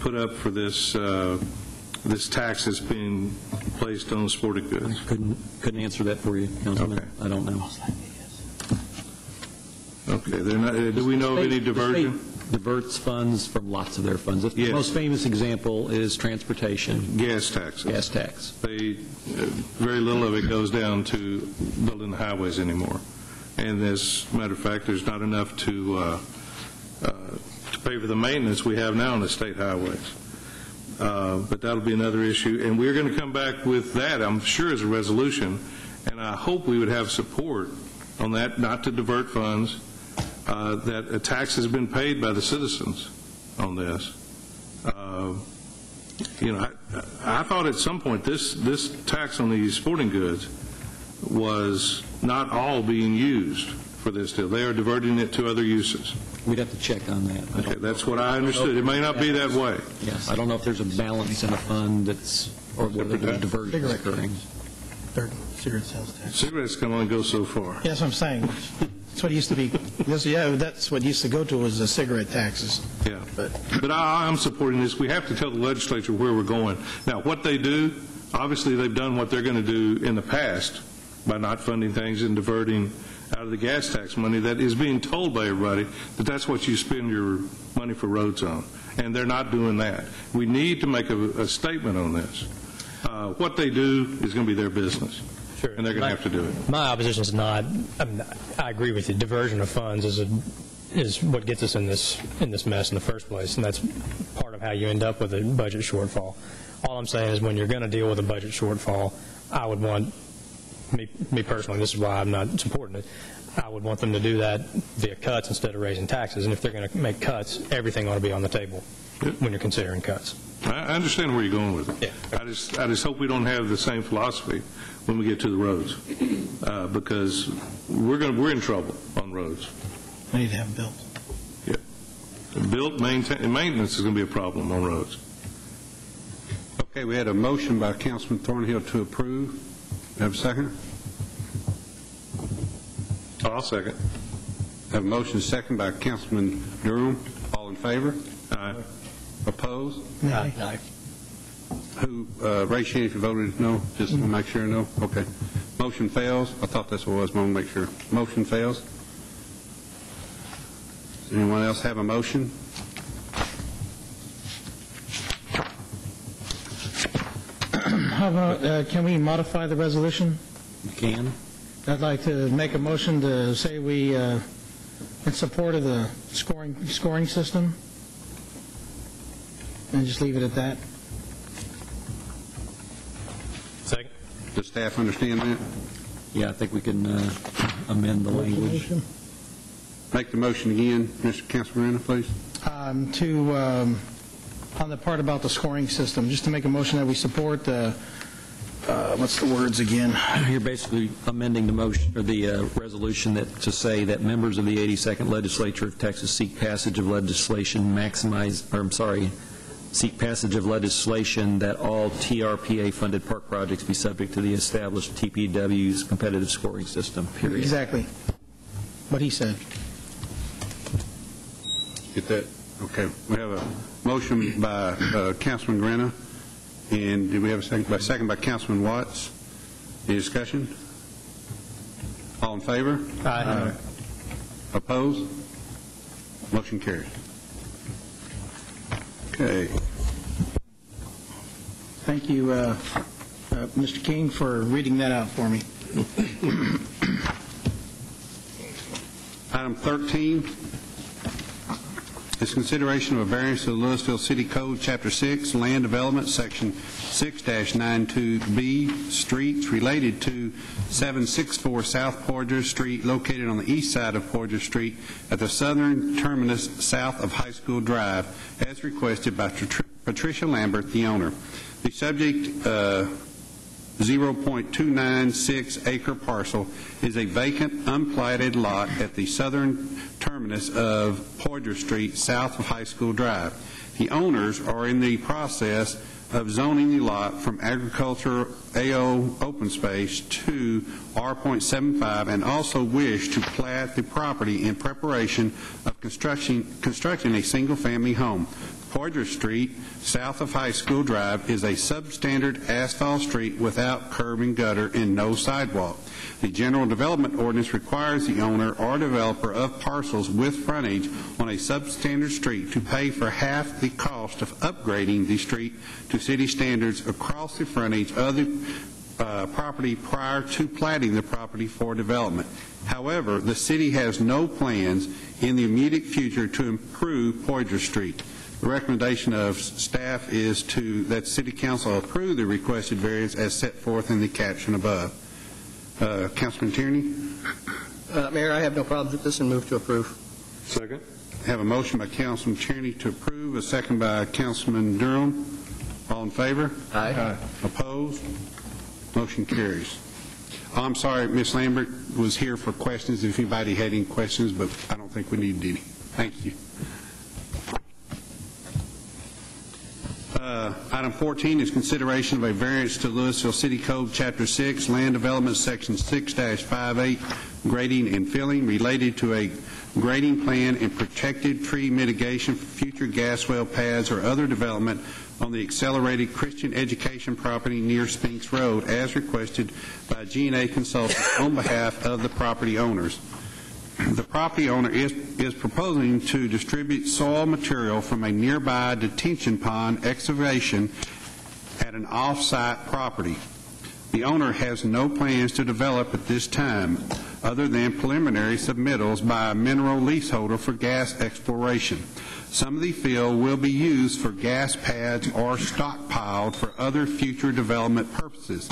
put up for this this tax that's being placed on sporting goods? Couldn't answer that for you, Councilman. Okay. I don't know. Okay. Do we know of any diversion? The state diverts funds from lots of their funds. The Yes. most famous example is transportation. Gas taxes. Gas tax. Very little of it goes down to building the highways anymore. And as a matter of fact, there's not enough to pay for the maintenance we have now on the state highways. But that'll be another issue. And we're going to come back with that, I'm sure, as a resolution. And I hope we would have support on that, not to divert funds, that a tax has been paid by the citizens on this. I thought at some point this tax on these sporting goods was not all being used for this deal. They are diverting it to other uses. We'd have to check on that. Okay, that's what I understood. It may not be that way. Yes, I don't know if there's a balance in a fund that's, or whether there's diversion occurring. Third cigarette sales tax. Cigarettes can only go so far. Yes, I'm saying. That's what it used to be. That's what used to go to was the cigarette taxes. Yeah. But I'm supporting this. We have to tell the legislature where we're going. Now, what they do, obviously they've done what they're going to do in the past by not funding things and diverting out of the gas tax money that is being told by everybody that that's what you spend your money for roads on. And they're not doing that. We need to make a statement on this. What they do is going to be their business. Sure. And they're going to have to do it. My opposition is not, I agree with you, diversion of funds is what gets us in this mess in the first place, and that's part of how you end up with a budget shortfall. All I'm saying is when you're going to deal with a budget shortfall, I would want, me personally, this is why I'm not supporting it, I would want them to do that via cuts instead of raising taxes, and if they're going to make cuts, everything ought to be on the table when you're considering cuts. I understand where you're going with it. Yeah. I just hope we don't have the same philosophy when we get to the roads, because we're in trouble on roads. We need to have them built. Yeah. Built, maintenance is going to be a problem on roads. Okay, we had a motion by Councilman Thornhill to approve. Have a second? I'll second. Have a motion second by Councilman Durham. All in favor? Aye. Opposed? Aye. Who, raise your hand if you voted no, just to make sure no? Okay. Motion fails. I thought that's what it was, but I want to make sure. Motion fails. Does anyone else have a motion? How about, can we modify the resolution? You can. I'd like to make a motion to say we, in support of the scoring system, and just leave it at that. Second. Does staff understand that? Yeah, I think we can amend the language. Make the motion again, Mr. Councilman Renner, please. On the part about the scoring system, just to make a motion that we support the, what's the words again? You're basically amending the motion, or the resolution to say that members of the 82nd Legislature of Texas seek passage of legislation seek passage of legislation that all TRPA-funded park projects be subject to the established TPW's competitive scoring system, period. Exactly. What he said. Get that? Okay. We have a motion by Councilman Renner, and do we have a second? Second by Councilman Watts. Any discussion? All in favor? Aye. Opposed? Motion carried. Okay. Thank you, Mr. King, for reading that out for me. Item 13 is consideration of a variance to the Louisville City Code, Chapter 6, Land Development, Section 6-92B, streets related to 764 South Porter Street, located on the east side of Porter Street at the southern terminus south of High School Drive, as requested by Patricia Lambert, the owner. The subject 0.296 acre parcel is a vacant, unplatted lot at the southern terminus of Porter Street, south of High School Drive. The owners are in the process of zoning the lot from agriculture AO open space to R.75 and also wish to plat the property in preparation of constructing a single-family home. Porter Street, south of High School Drive, is a substandard asphalt street without curb and gutter and no sidewalk. The general development ordinance requires the owner or developer of parcels with frontage on a substandard street to pay for half the cost of upgrading the street to city standards across the frontage of the property prior to platting the property for development. However, the city has no plans in the immediate future to improve Porter Street. The recommendation of staff is that City Council approve the requested variance as set forth in the caption above. Councilman Tierney? Mayor, I have no problems with this and move to approve. Second. I have a motion by Councilman Tierney to approve, a second by Councilman Durham. All in favor? Aye. Opposed? Motion carries. Oh, I'm sorry, Ms. Lambert was here for questions, if anybody had any questions, but I don't think we need any. Thank you. Item 14 is consideration of a variance to Louisville City Code, Chapter 6, Land Development, Section 6-58, grading and filling, related to a grading plan and protected tree mitigation for future gas well pads or other development on the accelerated Christian education property near Spinks Road, as requested by G&A Consultants on behalf of the property owners. The property owner is proposing to distribute soil material from a nearby detention pond excavation at an off-site property. The owner has no plans to develop at this time, other than preliminary submittals by a mineral leaseholder for gas exploration. Some of the fill will be used for gas pads or stockpiled for other future development purposes.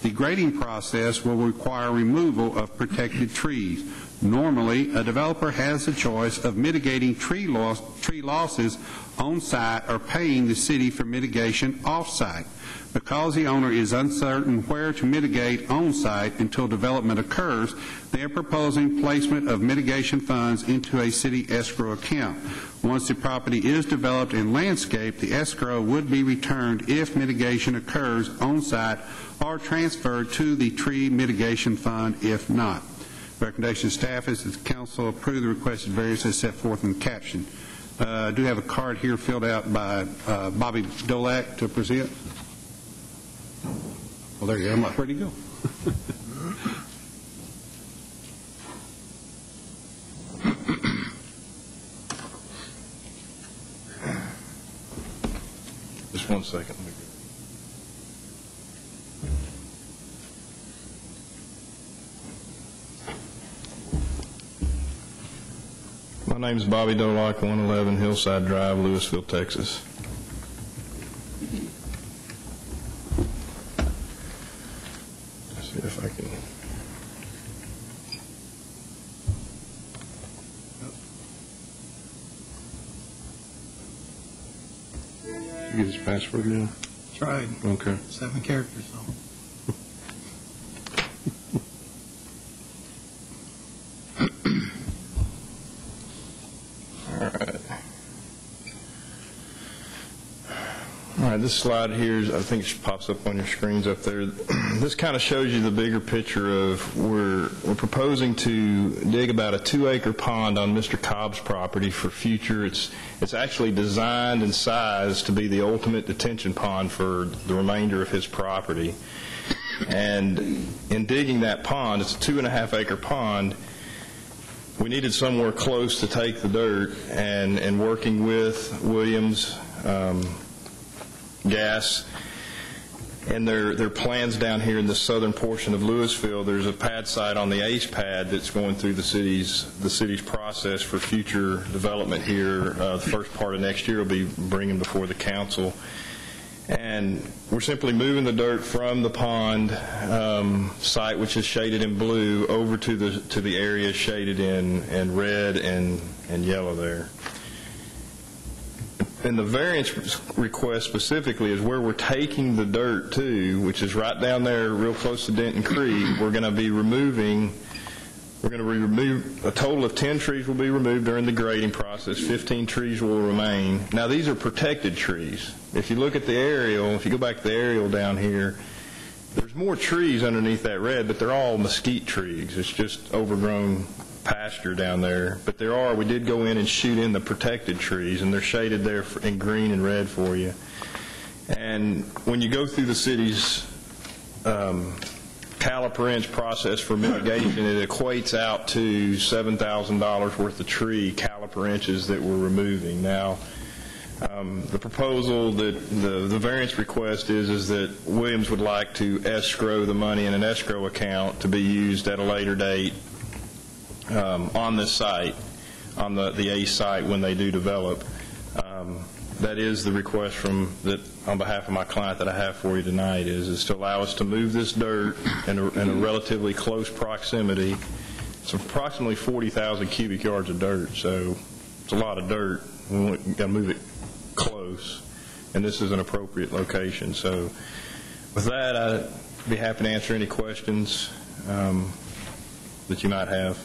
The grading process will require removal of protected trees. Normally, a developer has the choice of mitigating tree losses on-site or paying the city for mitigation off-site. Because the owner is uncertain where to mitigate on-site until development occurs, they are proposing placement of mitigation funds into a city escrow account. Once the property is developed and landscaped, the escrow would be returned if mitigation occurs on-site or transferred to the tree mitigation fund if not. Recommendation of staff is that the council approve the requested variance as set forth in the caption. I do have a card here filled out by Bobby Dolak to present. Well, there you go. Where'd he go? Just 1 second. My name's Bobby Dolak, 111 Hillside Drive, Louisville, Texas. Let's see if I can. You get his password now? Tried. Okay. 7 characters, so. All right, this slide here, I think it pops up on your screens up there. This kind of shows you the bigger picture of we're proposing to dig about a 2-acre pond on Mr. Cobb's property for future. It's actually designed and sized to be the ultimate detention pond for the remainder of his property. And in digging that pond, it's a 2.5-acre pond, we needed somewhere close to take the dirt, and working with Williams Gas and their plans down here in the southern portion of Louisville, there's a pad site on the ACE pad that's going through the city's process for future development here. The first part of next year will be bringing before the council. And we're simply moving the dirt from the pond site, which is shaded in blue, over to the area shaded in red and yellow there. And the variance request specifically is where we're taking the dirt to, which is right down there real close to Denton Creek. We're going to remove a total of 10 trees will be removed during the grading process. 15 trees will remain. Now, these are protected trees. If you look at the aerial, if you go back to the aerial down here, there's more trees underneath that red, but they're all mesquite trees. It's just overgrown pasture down there. But we did go in and shoot in the protected trees, and they're shaded there in green and red for you. And when you go through the city's caliper inch process for mitigation, it equates out to $7,000 worth of tree caliper inches that we're removing. Now, the proposal that the variance request is that Williams would like to escrow the money in an escrow account to be used at a later date on this site, on the ACE site when they do develop. That is the request on behalf of my client that I have for you tonight, is to allow us to move this dirt in a relatively close proximity. It's approximately 40,000 cubic yards of dirt, so it's a lot of dirt. We've got to move it close, and this is an appropriate location. So with that, I'd be happy to answer any questions that you might have.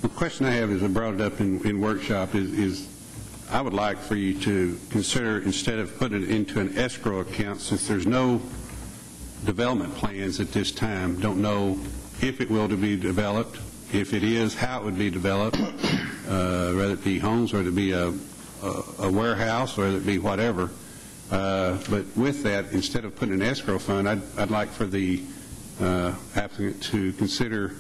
The question I have, as I brought it up in workshop, is I would like for you to consider, instead of putting it into an escrow account, since there's no development plans at this time, don't know if it will be developed, if it is, how it would be developed, whether it be homes, or it be a warehouse, or whether it be whatever. But with that, instead of putting an escrow fund, I'd like for the applicant to consider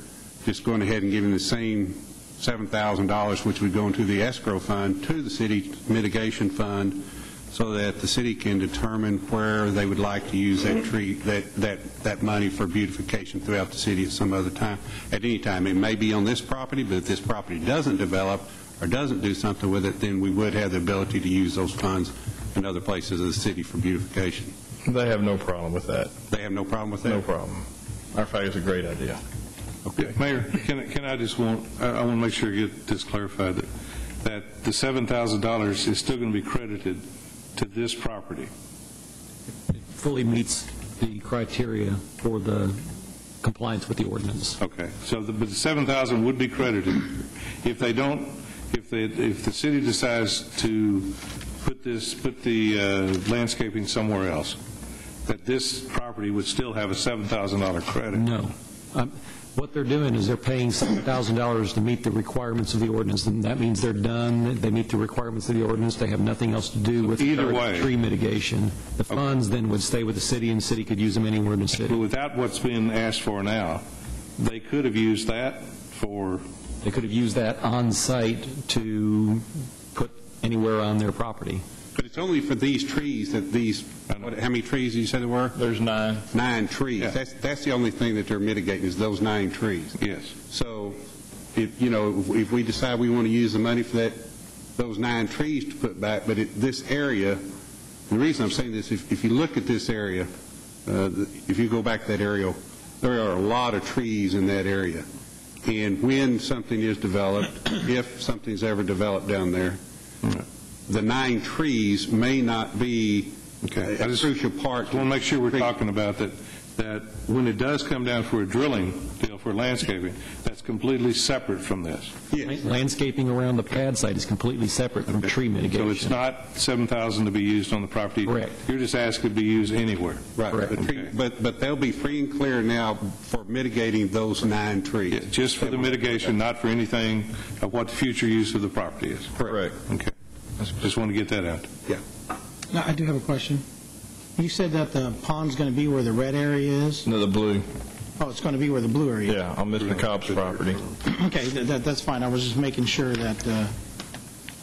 just going ahead and giving the same $7,000, which would go into the escrow fund, to the city mitigation fund, so that the city can determine where they would like to use that money for beautification throughout the city at some other time, at any time. It may be on this property, but if this property doesn't develop or doesn't do something with it, then we would have the ability to use those funds in other places of the city for beautification. They have no problem with that. They have no problem with that? No problem. Matter of fact, it's a great idea. Okay. Mayor, can I just I want to make sure you get this clarified, that the $7,000 is still going to be credited to this property. It fully meets the criteria for the compliance with the ordinance. Okay. So but the $7,000 would be credited. If they don't, if the city decides to put the landscaping somewhere else, that this property would still have a $7,000 credit. No. What they're doing is they're paying $7,000 to meet the requirements of the ordinance, and that means they're done. They meet the requirements of the ordinance. They have nothing else to do with tree mitigation. The funds then would stay with the city, and the city could use them anywhere in the city. But without what's being asked for now, they could have used that for... They could have used that on site to put anywhere on their property. But it's only for these trees that these, how many trees you said there were? There's 9. 9 trees. Yeah. That's the only thing that they're mitigating, is those 9 trees. Yes. So, if we decide we want to use the money for those 9 trees to put back, but this area, the reason I'm saying this, if you look at this area, if you go back to that area, there are a lot of trees in that area. And when something is developed, if something's ever developed down there, the 9 trees may not be a crucial part. I want to make sure we're talking about that when it does come down for a drilling deal for landscaping, that's completely separate from this. Yes. Landscaping around the pad site is completely separate from tree mitigation. So it's not $7,000 to be used on the property. Correct. You're just asking to be used anywhere. Right. Okay. But they'll be free and clear now for mitigating those 9 trees. Yeah, just for the mitigation, not for anything of what the future use of the property is. Correct. Okay. Just want to get that out. Yeah. Now, I do have a question. You said that the pond's going to be where the red area is? No, the blue. Oh, it's going to be where the blue area is? Yeah, on Mr. Cobb's property. Okay, that's fine. I was just making sure that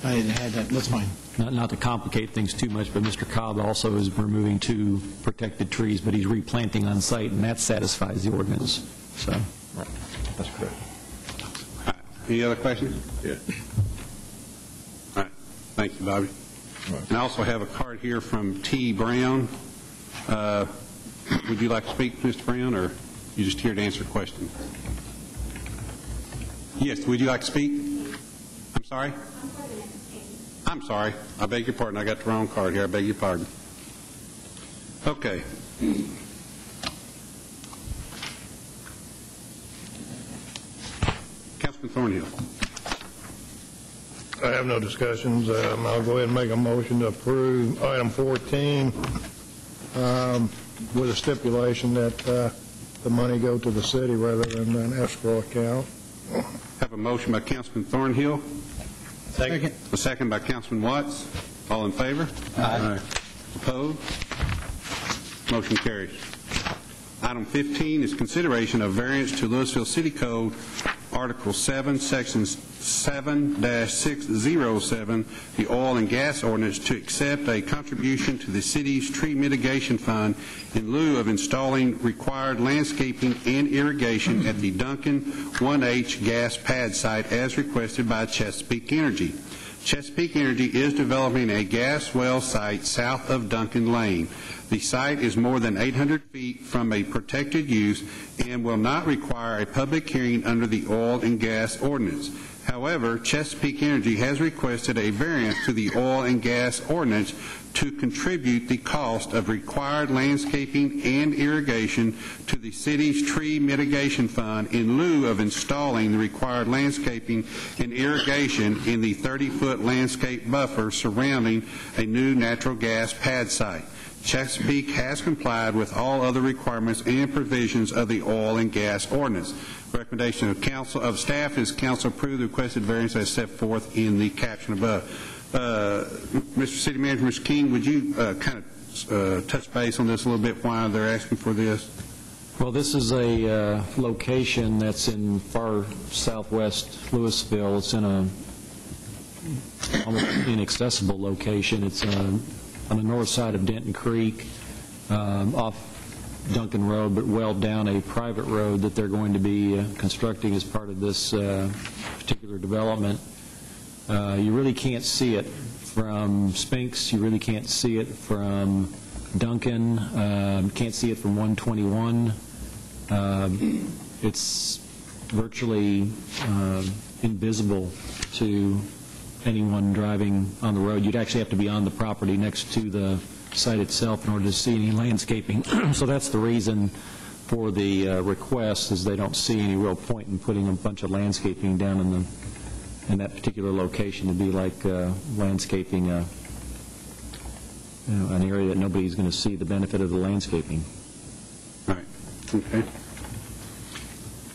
I had that. That's fine. Not to complicate things too much, but Mr. Cobb also is removing 2 protected trees, but he's replanting on site, and that satisfies the ordinance. So, That's correct. Any other questions? Yeah. All right. Thank you, Bobby. And I also have a card here from T. Brown. Would you like to speak, Mr. Brown, or you just here to answer questions? Yes, would you like to speak? I'm sorry? I'm sorry. I beg your pardon. I got the wrong card here. I beg your pardon. Okay. Councilman Thornhill. I have no discussions. I'll go ahead and make a motion to approve item 14 with a stipulation that the money go to the city rather than an escrow account. Have a motion by Councilman Thornhill. Second. A second by Councilman Watts. All in favor? Aye. Opposed? Motion carries. Item 15 is consideration of variance to Louisville City Code, Article 7, Section 7-607, the oil and gas ordinance, to accept a contribution to the city's tree mitigation fund in lieu of installing required landscaping and irrigation at the Duncan 1H gas pad site as requested by Chesapeake Energy. Chesapeake Energy is developing a gas well site south of Duncan Lane. The site is more than 800 feet from a protected use and will not require a public hearing under the oil and gas ordinance. However, Chesapeake Energy has requested a variance to the oil and gas ordinance to contribute the cost of required landscaping and irrigation to the city's tree mitigation fund in lieu of installing the required landscaping and irrigation in the 30-foot landscape buffer surrounding a new natural gas pad site. Chesapeake has complied with all other requirements and provisions of the oil and gas ordinance. Recommendation of staff is council approve the requested variance as set forth in the caption above. Mr. City Manager, Mr. King, would you kind of touch base on this a little bit, why they're asking for this? well, this is a location that's in far southwest Louisville. It's in a almost inaccessible location. It's on the north side of Denton Creek, off Duncan Road, but well down a private road that they're going to be constructing as part of this particular development. You really can't see it from Spinks. You really can't see it from Duncan. Can't see it from 121. It's virtually invisible to anyone driving on the road. You'd actually have to be on the property next to the site itself in order to see any landscaping. So that's the reason for the request, is they don't see any real point in putting a bunch of landscaping down in that particular location to be like landscaping an area that nobody's going to see the benefit of the landscaping. Right. Okay.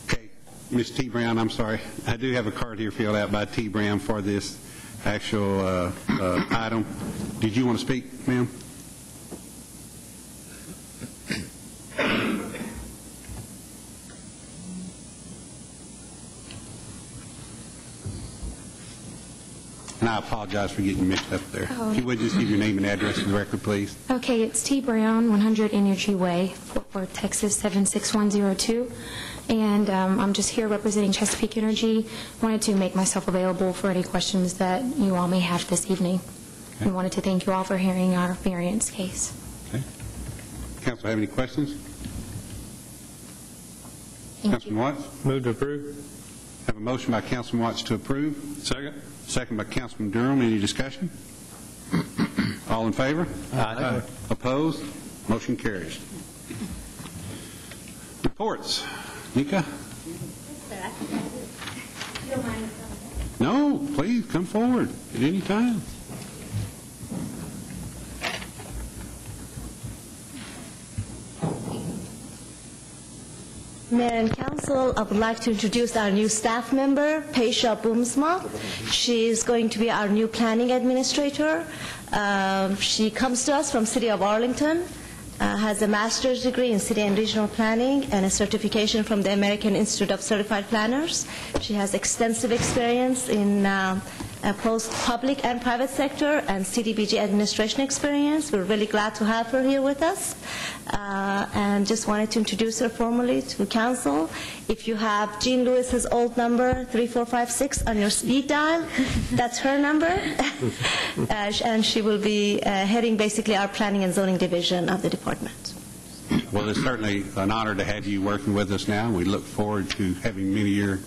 Okay. Ms. T. Brown, I'm sorry. I do have a card here filled out by T. Brown for this actual item. Did you want to speak, ma'am? And I apologize for getting mixed up there. Oh. If you would just give your name and address to the record, please. Okay, it's T. Brown, 100 Energy Way, Fort Worth, Texas, 76102. And I'm just here representing Chesapeake Energy. Wanted to make myself available for any questions that you all may have this evening. Okay. And wanted to thank you all for hearing our variance case. Okay. Council have any questions? Thank Councilman Watts? Move to approve. Have a motion by Councilman Watts to approve. Second. Second by Councilman Durham. Any discussion? All in favor? Aye. Opposed? Motion carries. Reports. Nika? No, please, come forward at any time. Mayor and Council, I would like to introduce our new staff member, Peisha Boomsma. She is going to be our new planning administrator. She comes to us from City of Arlington, has a master's degree in city and regional planning and a certification from the American Institute of Certified Planners. She has extensive experience in both public and private sector and CDBG administration experience. We're really glad to have her here with us, and just wanted to introduce her formally to council. If you have Jean Lewis's old number, 3456, on your speed dial, that's her number, and she will be heading basically our planning and zoning division of the department. Well, it's certainly an honor to have you working with us now. We look forward to having many years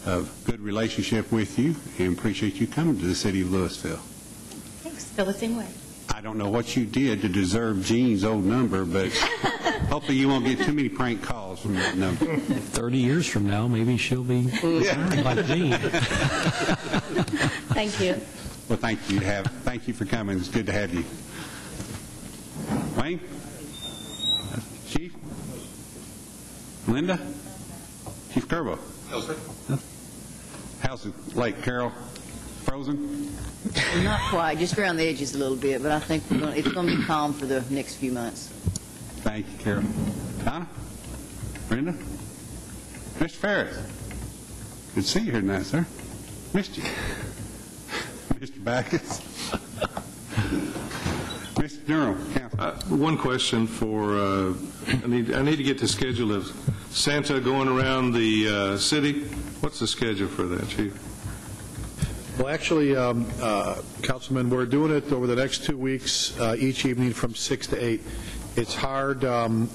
of good relationship with you, and appreciate you coming to the city of Louisville. Thanks. Feel the same way. I don't know what you did to deserve Jean's old number, but hopefully you won't get too many prank calls from that number. 30 years from now, maybe she'll be like Gene. Thank you. Well, thank you for coming. It's good to have you. Wayne? Chief? Linda? Chief Kerbo? No, sir. How's the lake, Carol? Frozen? Well, not quite, just around the edges a little bit, but I think it's going to be calm for the next few months. Thank you, Carol. Donna? Brenda? Mr. Ferris? Good to see you here tonight, sir. Missed you. Mr. Backus? Mr. Durham, Council. One question for, I need to get the schedule of Santa going around the city. What's the schedule for that, Chief? Well, actually, Councilman, we're doing it over the next 2 weeks, each evening from 6 to 8. It's hard.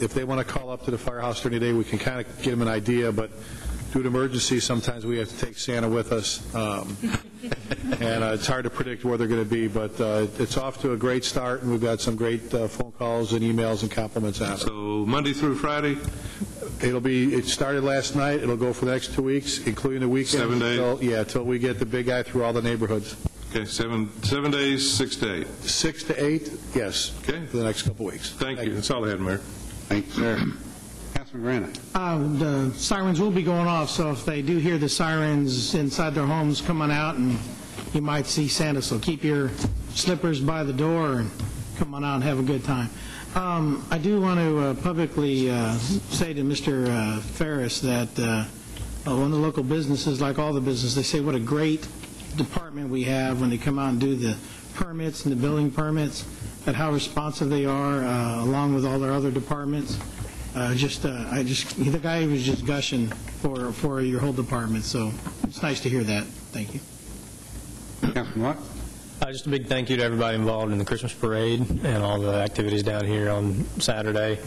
If they want to call up to the firehouse during the day, we can kind of get them an idea, but due to emergency, sometimes we have to take Santa with us. And it's hard to predict where they're going to be, but it's off to a great start, and we've got some great phone calls and emails and compliments out. So Monday through Friday? It started last night. It'll go for the next 2 weeks, including the weekend. 7 days? Until we get the big guy through all the neighborhoods. Okay, 7 days, 6 to 8. 6 to 8, yes. Okay. For the next couple of weeks. Thank you. That's all I had, Mayor. Thank you, sir. Councilman Grana. The sirens will be going off, so if they do hear the sirens inside their homes, come on out and you might see Santa. So keep your slippers by the door and come on out and have a good time. I do want to publicly say to Mr. Ferris that one of the local businesses, like all the businesses, they say what a great department we have when they come out and do the permits and the building permits, and how responsive they are along with all their other departments. The guy was just gushing for your whole department, so it's nice to hear that. Thank you. Councilman Watt. Just a big thank you to everybody involved in the Christmas parade and all the activities down here on Saturday.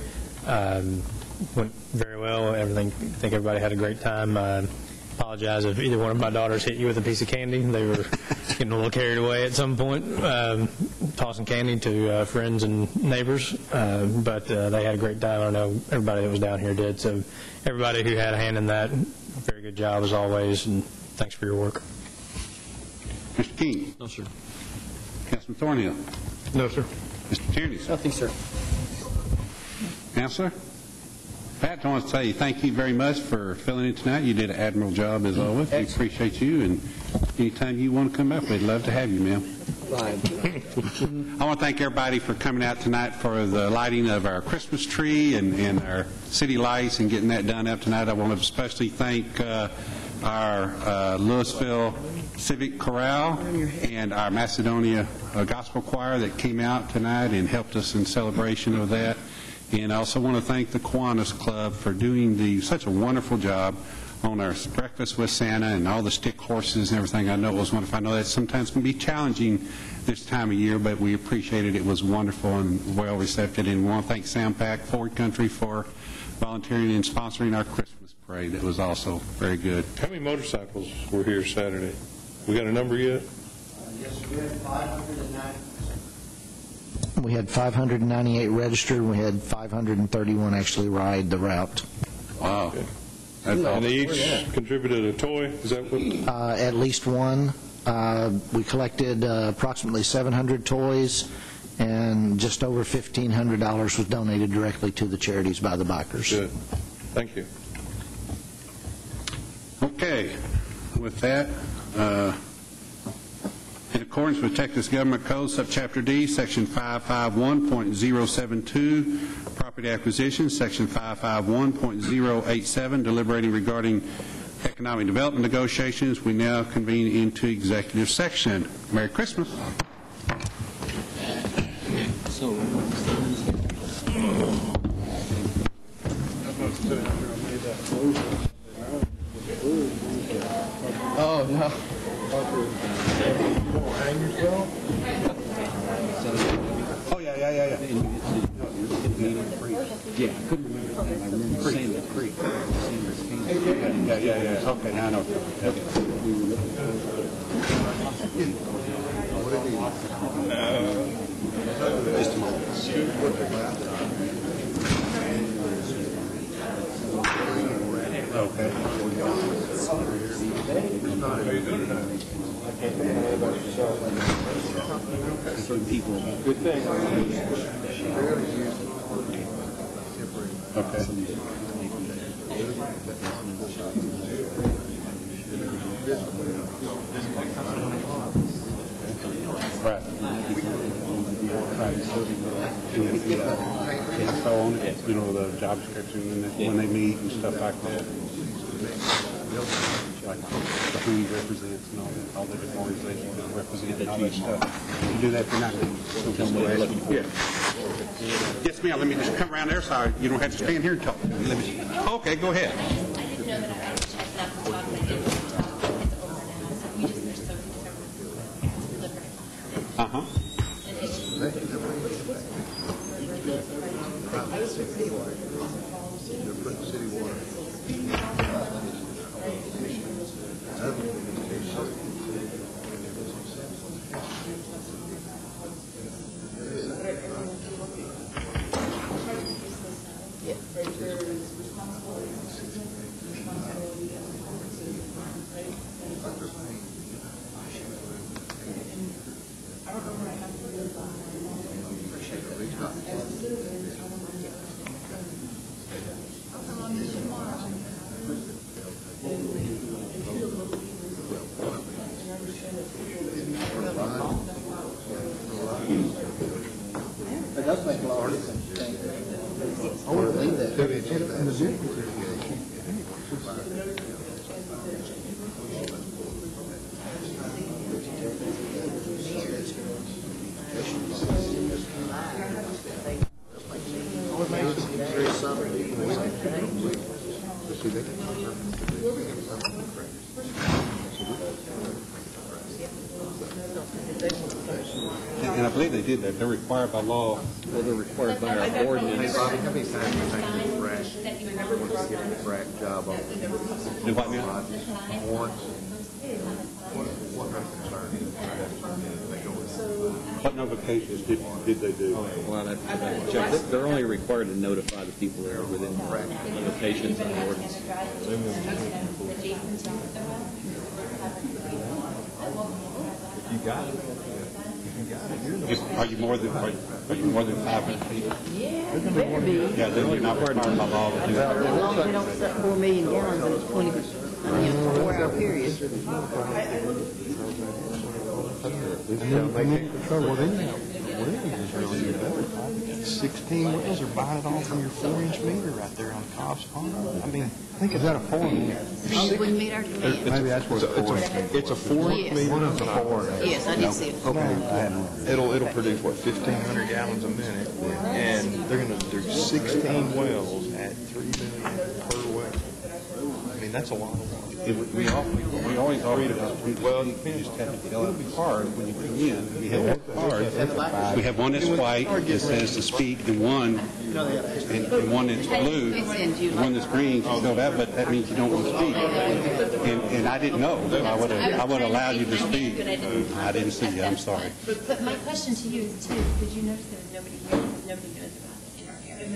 Went very well. I think everybody had a great time. I apologize if either one of my daughters hit you with a piece of candy. They were getting a little carried away at some point, tossing candy to friends and neighbors. But they had a great time. I know everybody that was down here did. So everybody who had a hand in that, very good job as always, and thanks for your work. Mr. King. No, sir. Councilman Thornhill. No, sir. Mr. Tierney. Nothing, sir. Councilor. Pat, I want to say thank you very much for filling in tonight. You did an admirable job as always. We appreciate you, and anytime you want to come up, we'd love to have you, ma'am. I want to thank everybody for coming out tonight for the lighting of our Christmas tree and our city lights and getting that done up tonight. I want to especially thank our Louisville Civic Chorale and our Macedonia Gospel Choir that came out tonight and helped us in celebration of that. And I also want to thank the Kiwanis Club for doing such a wonderful job on our breakfast with Santa and all the stick horses and everything. I know it was wonderful. I know that sometimes can be challenging this time of year, but we appreciated it. It was wonderful and well received. And we want to thank Soundpack Ford Country for volunteering and sponsoring our Christmas parade. It was also very good. How many motorcycles were here Saturday? We got a number yet? Yes, we had 590. We had 598 registered, and we had 531 actually ride the route. Wow. Okay. And they each contributed a toy? Is that what? At least one. We collected approximately 700 toys, and just over $1,500 was donated directly to the charities by the bikers. Good. Thank you. Okay. With that, In accordance with Texas Government Code, Subchapter D, Section 551.072, Property Acquisition, Section 551.087, deliberating regarding economic development negotiations, we now convene into executive session. Merry Christmas. Oh, no. Oh, yeah. Yeah, I couldn't remember. I remember saying the creek. Yeah. Okay, now I know. Just a moment. Okay. People. Good thing. Okay. Right. Info on it, you know, the job description and when they meet and stuff like that. Like who he represents and all the different organizations that represent and all that stuff. You do that for nothing. Yeah. Yes, ma'am. Let me just come around there so you don't have to stand here and talk. Okay, go ahead. I didn't know that I had to check that for talk, but I did talk. It's over now, so we just there's so delivered. Uh-huh. It does make a lot of sense. I want to leave that. Very southern. And I believe they did that. They're required by law. Well, they're required by our ordinance. Hey, Bobby, how many times do you think you frack, want to get a frack job on? Do what now? Once. What my concern is, they go with. What notifications did they do? Well, I'd have to check. They're only required to notify the people that are within limitations of the ordinance. You got it. Are you more than 500 feet? Yeah, you better be. Yeah, they're not required by law to do that. As long as they don't set 4 million gallons in a 4-hour period. They can't control what they need. 16 wells are buying it all from your 4-inch meter right there on Cobb's Pond. I mean, think is that a 4-inch? Oh, it wouldn't meet our demand. Maybe that's what it's a 4-inch Yes. What is a 4-inch? Yes, I did see it. Okay. It'll produce, what, 1,500 gallons a minute? And there's 16 wells at 3 million per well. I mean, that's a lot of water. We always offer it. Well, you just have to fill out the card when you come in. We have one card. We have one that's white that says to speak, and one that's blue, and one that's green to fill out, but that means you don't want to speak. And I didn't know. I would have allowed you to speak. I didn't see you. I'm sorry. But my question to you is, too, did you notice there was nobody here because nobody knows about it in our area?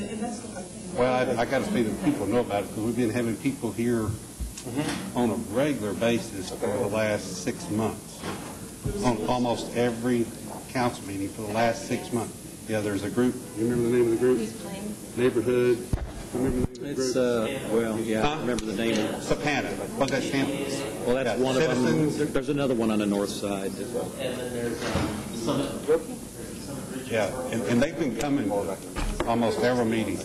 Well, I got to say that people know about it because we've been having people here on a regular basis for the last 6 months, on almost every council meeting for the last 6 months. Yeah, there's a group. You remember the name of the group? Neighborhood. Remember the name It's, well, yeah, I remember the name. Sapana. What's that stand? Well, that's Yeah, one of Citizens. them. There's another one on the north side. Yeah, and they've been coming almost every meeting.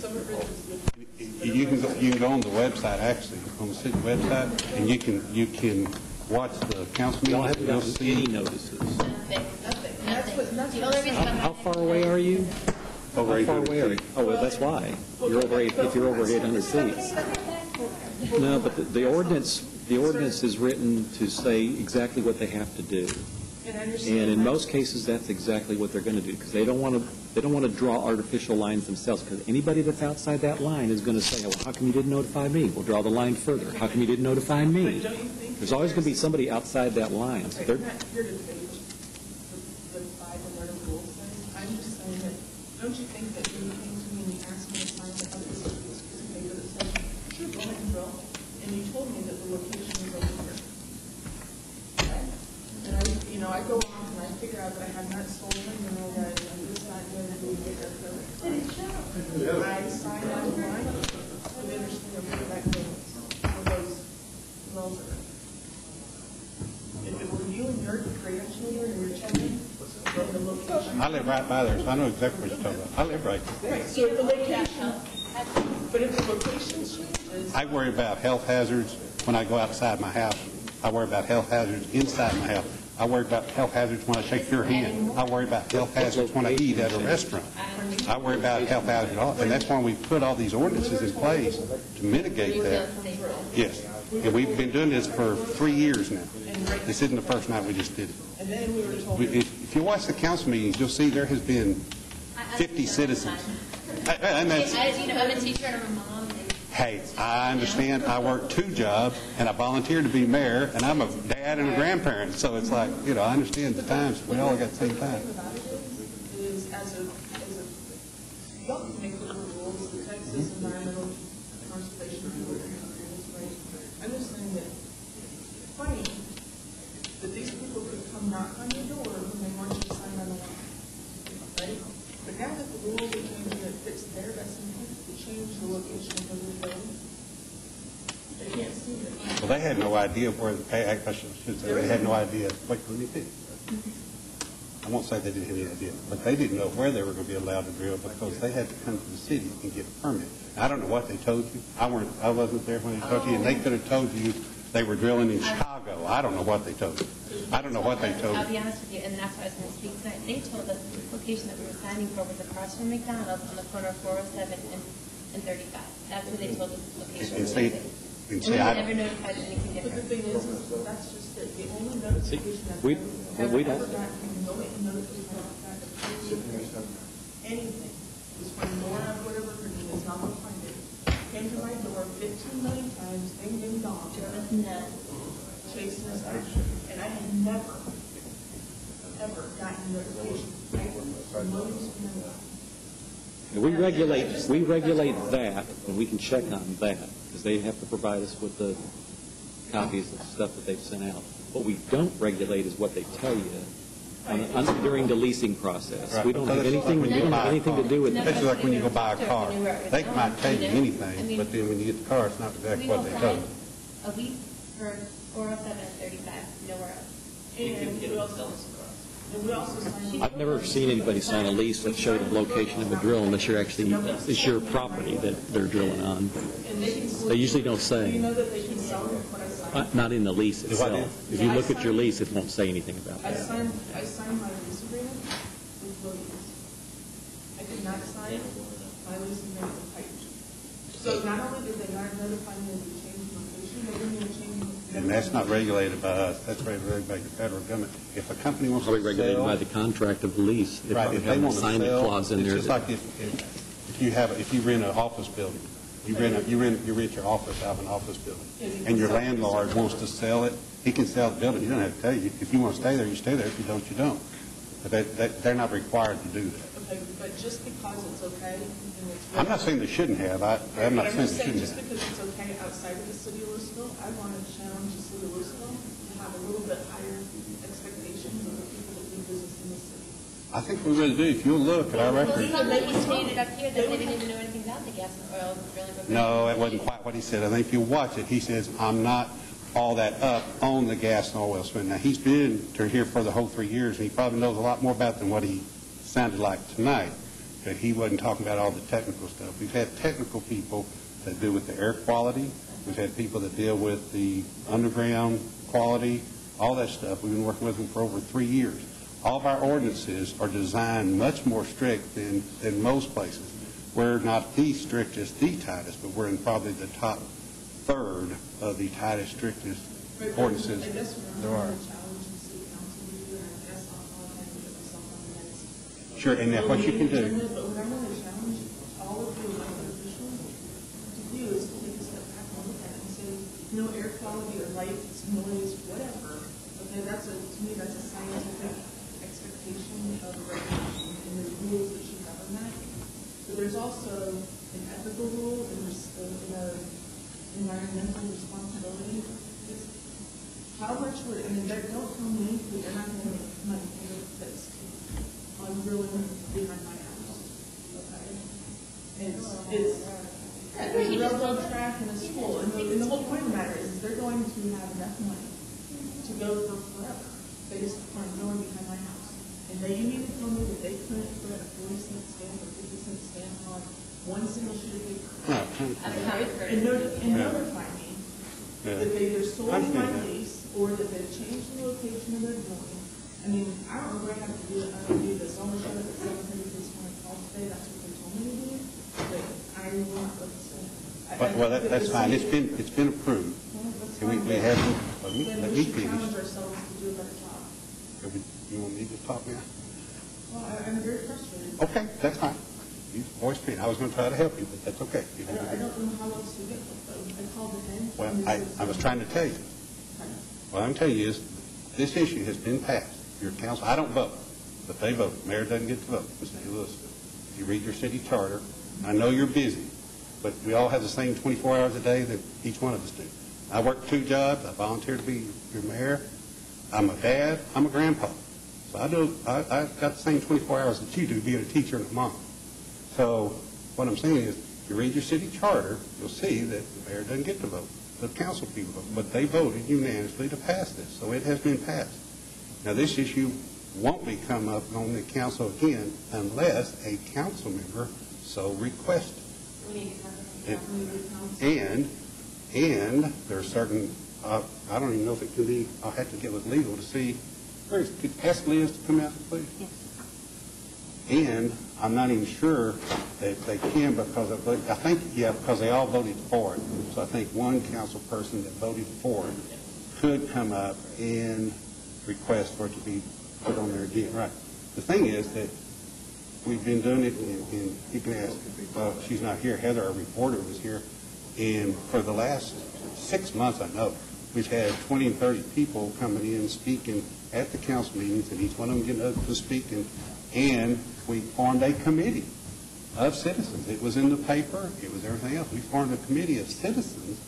You can go on the website, actually, on the city website, and you can watch the council Y'all meetings. haven't You'll gotten see any notices. The only reason I'm How far away are you? over How far 800 away are you? feet. Oh, well, that's why. You're over if you're over 800 feet. No, but the ordinance is written to say exactly what they have to do. And in most cases, that's exactly what they're going to do, because they don't want to draw artificial lines themselves, because anybody that's outside that line is going to say, well, how come you didn't notify me? We'll draw the line further. How come you didn't notify me? There's always going to be somebody outside that line. So they're, I'm not here to debate the 5 or whatever rules say. I'm just saying that, don't you think that when you came to me and you asked me to sign the other piece of paper that said, sure, go ahead and drill, and you told me that the location was over here. Okay? And I go off and I figure out that I have not stolen, that I'm just not doing it, we get that done. I sign on the line, so they understand where that goes, where those wells are. If it were you and your grandchildren and your children, then the location. I live right by there, so I know exactly what you're talking about. I live right there. Right, so if the location, but if the location changes. I worry about health hazards when I go outside my house. I worry about health hazards inside my house. I worry about health hazards when I shake your hand. I worry about health hazards when I eat at a restaurant. I worry about health hazards, and that's why we put all these ordinances in place to mitigate that. Yes, and we've been doing this for 3 years now. This isn't the first night we just did it. And then we were told. If you watch the council meetings, you'll see there has been 50 citizens. And that's, I'm a teacher and I'm a mom. hey, I understand. I work 2 jobs, and I volunteered to be mayor, and I'm a dad and a grandparent. So it's like, I understand the times. We all got the same time. Is y'all can make the rules, the Texas Environmental Conservation Board. I'm just saying that it's funny that these people could come knock on your door when they want you to sign on the line, right? But now that the rules are changing, that fits their best interest to change the location of the building, they can't see it. Well, they had no idea where, I should say, they had no idea. Wait, let me think. I won't say they didn't have any idea, but they didn't know where they were going to be allowed to drill because they had to come to the city and get a permit. I don't know what they told you. I wasn't there when they told you, and they could have told you they were drilling in Chicago. I don't know what they told you. I don't know what they told I'll you. be honest with you, and that's why I was going to speak tonight. They told us the location that we were signing for was across from McDonald's on the corner of 407 and 35. That's where they told us the location was. And We never notified of anything But the different. thing is that's just that the only notification that we I've don't- ever gotten, no notification of anything, was when Laura, whatever her name is, not gonna find it, came to my door 15 million times, ding, ding, dong, chasing us out. And I had never, ever gotten notification. we regulate that, and we can check on that, because they have to provide us with the copies of stuff that they've sent out. What we don't regulate is what they tell you during the leasing process. Right. We don't have anything to do with that. It's like when you go buy a car. They might tell you anything, but then when you get the car, it's not exactly what they told you. A week for 407 and 35, nowhere else. And we also signed. I've never seen anybody sign a lease that showed the location of a drill unless it's your property that they're drilling on. They usually don't Do you say. know that they can sell it when I sign? Not in the lease itself. If you look at your lease, it won't say anything about I that. signed my lease agreement with Williams. I did not sign my lease agreement with Page. So not only did they not notify me of the change in location, they didn't even change. And that's not regulated by us. That's regulated by the federal government. If a company wants to Probably regulated sell, by the contract of the lease. They right, probably if they have a want to assignment sell, clause in it's there. just like if you rent an office building, you rent your office out of an office building, and your landlord wants to sell it, he can sell the building. He doesn't have to tell you. If you want to stay there, you stay there. If you don't, you don't. But they're not required to do that. Okay, but just because it's okay, and it's. I'm not saying they shouldn't have. I'm not saying they shouldn't Just have. because it's okay outside of the city of Louisville, I want to challenge the city of Louisville to have a little bit higher expectations of the people that do business in the city. I think we really do. If you'll look at our record. Some lady stated up here that they didn't even know anything about the gas and oil drilling. No, that wasn't quite what he said. I think if you watch it, he says, I'm not all that up on the gas and oil spend. Now, he's been through here for the whole 3 years, and he probably knows a lot more about it than what he sounded like tonight. But he wasn't talking about all the technical stuff. We've had technical people that deal with the air quality. We've had people that deal with the underground quality, all that stuff. We've been working with them for over 3 years. All of our ordinances are designed much more strict than most places. We're not the strictest, the tightest, but we're in probably the top third of the tightest, strictest ordinances there are. Sure, and that's what you can do. But what I'm going to challenge all of the elected officials to do is to take a step back and look at it and say, air quality or light, noise, whatever. Okay, to me, that's a scientific expectation of regulation and the rules that should govern that. But there's also an ethical rule and an environmental responsibility. It's how much would, don't tell me that they're not going to make money fixed on drilling behind my house. Okay? There's a railroad track and a school, and the whole point of the matter is they're going to have enough money to go for forever based upon drilling behind my house. And you need to tell me that they couldn't put a 40-cent stamp or 50-cent stamp on one single sheet of paper and notify me that they either sold my lease or that they've changed the location of their drilling. I mean, I don't know where I have to do this. I'm going to show it at 7:30 this morning call today. That's what they told me to do. But I will not listen. Well, that's fine. It's been approved. We have. Let me finish. Challenge ourselves to do a better job. You want me to talk now? Well, I'm very frustrated. Okay, that's fine. You voice me. I was going to try to help you, but that's okay. I don't know how else to get it, though. I called ahead. Well, I was trying to tell you. What I'm telling you is this issue has been passed. Your council, I don't vote, but they vote. Mayor doesn't get to vote in the city of Louisville. You read your city charter. I know you're busy, but we all have the same 24 hours a day that each one of us do. I work 2 jobs. I volunteer to be your mayor. I'm a dad. I'm a grandpa. So I've got the same 24 hours that you do being a teacher and a mom. So what I'm saying is, if you read your city charter, you'll see that the mayor doesn't get to vote. The council people vote. But they voted unanimously to pass this, so it has been passed. Now, this issue won't be come up on the council again unless a council member so requested. And there are certain, I don't even know if it can be, I'll have to get with legal to see, ask Liz to come out, please. Yes. And I'm not even sure that they can because because they all voted for it. So I think one council person that voted for it could come up and request for it to be put on their agenda. Right. The thing is that we've been doing it, and you can ask, she's not here, Heather, our reporter, was here, and for the last 6 months, I know, we've had 20 and 30 people coming in speaking at the council meetings, and each one of them getting up to speak, and we formed a committee of citizens. It was in the paper, it was everything else. We formed a committee of citizens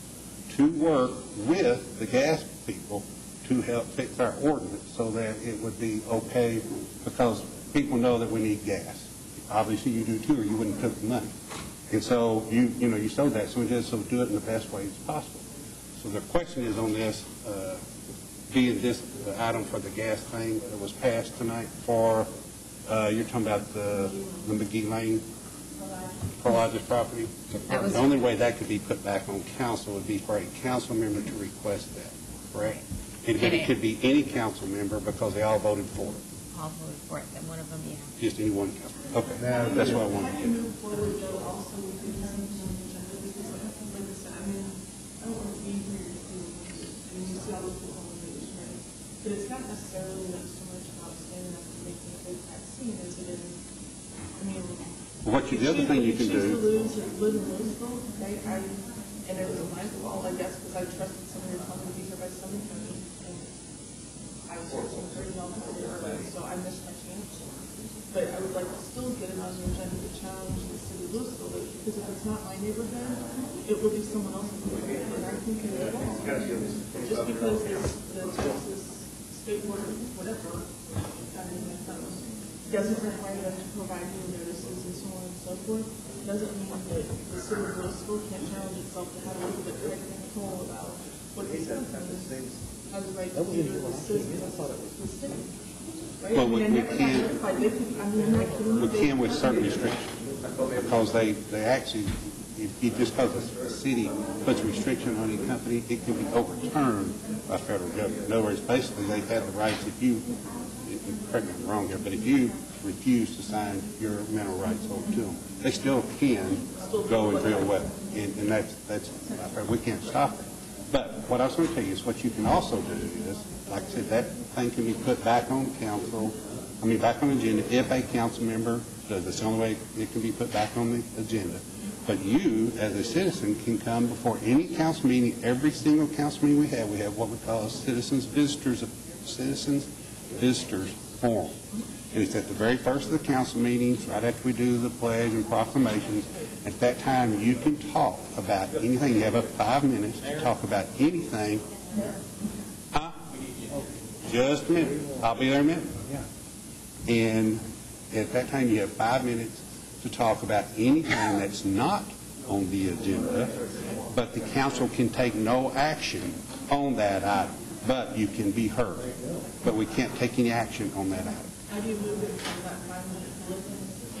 to work with the gas people to help fix our ordinance so that it would be okay, because people know that we need gas. Obviously, you do too, or you wouldn't took the money. And so you showed that, so we did, so do it in the best way as possible. So the question is on this, being this item for the gas thing that was passed tonight for, you're talking about the McGee Lane Prologis property. The only way that could be put back on council would be for a council member to request that, correct? It could be any council member because they all voted for it. All voted for it, then one of them, yeah. Just any one council. Okay, that's what I wanted to get. Move forward, though, also with the agenda, because like I said, I don't want to be here and you see all the people on the news, right? But it's not necessarily so much about standing up and making a big vaccine as it is, the other thing you can do. Live in Louisville, okay, and it was my fault, I guess, because I trusted somebody to tell me to be here by 7:30, and I was here till 30 minutes early, so I missed my chance. But I would like to still get it on the agenda to challenge the city of Louisville, because if it's not my neighborhood, it will be someone else's neighborhood, and I think it is wrong. Just because it's the Texas State Board, whatever, I mean, doesn't require them to provide new notices and so on and so forth, doesn't mean that the city of Louisville can't challenge itself to have a little bit tighter control about what they do as a right to do the citizens of the city. Right? Well, I mean, I we never got can't- notified. They could, I mean, I'm not kidding. We can with certain restrictions, because they actually, if just because a city puts a restriction on any company, it can be overturned by federal government. In other words, basically, they have the rights, if you, correct me if I'm wrong here, but if you refuse to sign your mental rights over to them, they still can go and drill well, and that's we can't stop it. But what I was going to tell you is what you can also do is, like I said, that thing can be put back on council, back on the agenda if a council member does. That's the only way it can be put back on the agenda. But you, as a citizen, can come before any council meeting, every single council meeting we have what we call a citizens visitors forum. And it's at the very first of the council meetings, right after we do the pledge and proclamations. At that time, you can talk about anything. You have up to 5 minutes to talk about anything. Just a minute. I'll be there in a minute. And at that time, you have 5 minutes to talk about anything that's not on the agenda, but the council can take no action on that item. But you can be heard. But we can't take any action on that item. How do you move it from that 5 minutes to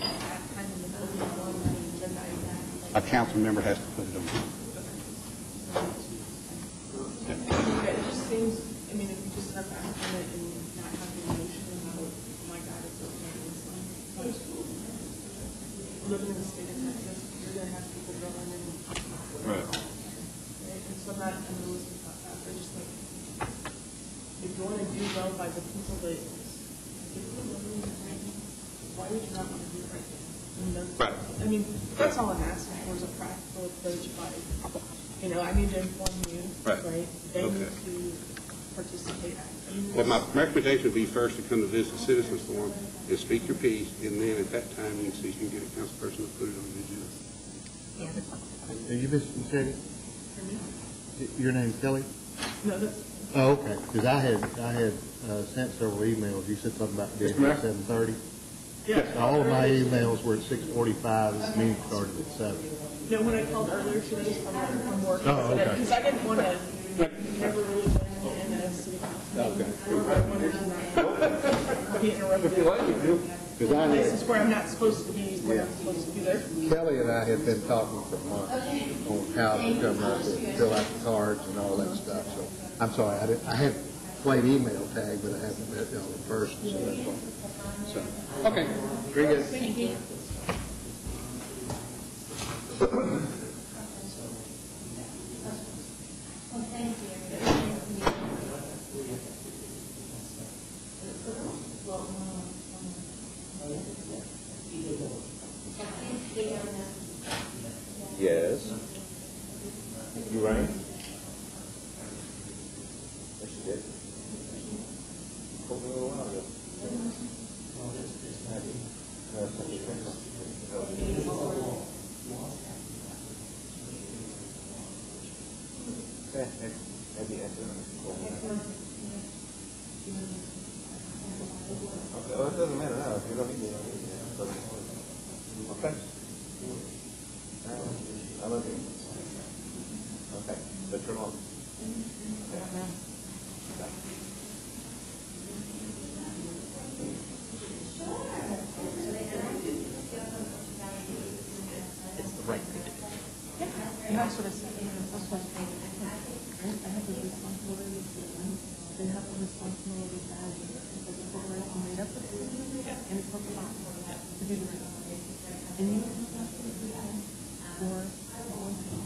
that kind of open one agenda item? A council member has to put it on. Yeah, it just seems, I mean, if you just have that comment and not have the emotion about, oh my God, it's okay, it's like school. Living in the state of Texas, you're going to have people going in. Right. And so that, I mean, I just think, if you want to do well by the people that, why would you not want to do it right now? Right. I mean, that's all I'm asking for is a practical approach by, I need to inform you, Right. They need to participate. Well, my recommendation would be first to come to visit the Citizens Forum and speak your piece, and then at that time, you can see if you can get a council person to put it on the agenda. Are you Mr. City? Your name's Kelly? No, that's. Oh, okay, because I had sent several emails. You said something about being at 7:30. Yeah. So all of my emails were at 6:45, and the meeting started at 7. No, when I called earlier today from work, Oh, okay. because I didn't want to, never really been in a city council meeting. I wanted to not be interrupted. This is where I'm not supposed to be, where I'm supposed to be there. Kelly and I had been talking for months on how to come up and fill out the cards and all that stuff. So I'm sorry, I had played email tag, but I haven't met y'all in person. So that's all. So okay, very good. Thank you. Yes. You rang? Yes, you did. Told me a little while ago. Maybe answer. Okay, well, it doesn't matter now. If you don't need me, okay. I love you. Okay, but you're on. It's the right thing to do. Yeah, and that's what I said. That's what I said. I have the responsibility to them. They have the responsibility to have because the corporation made up the food and it's for to do the right thing. And you don't have to do that for one thing.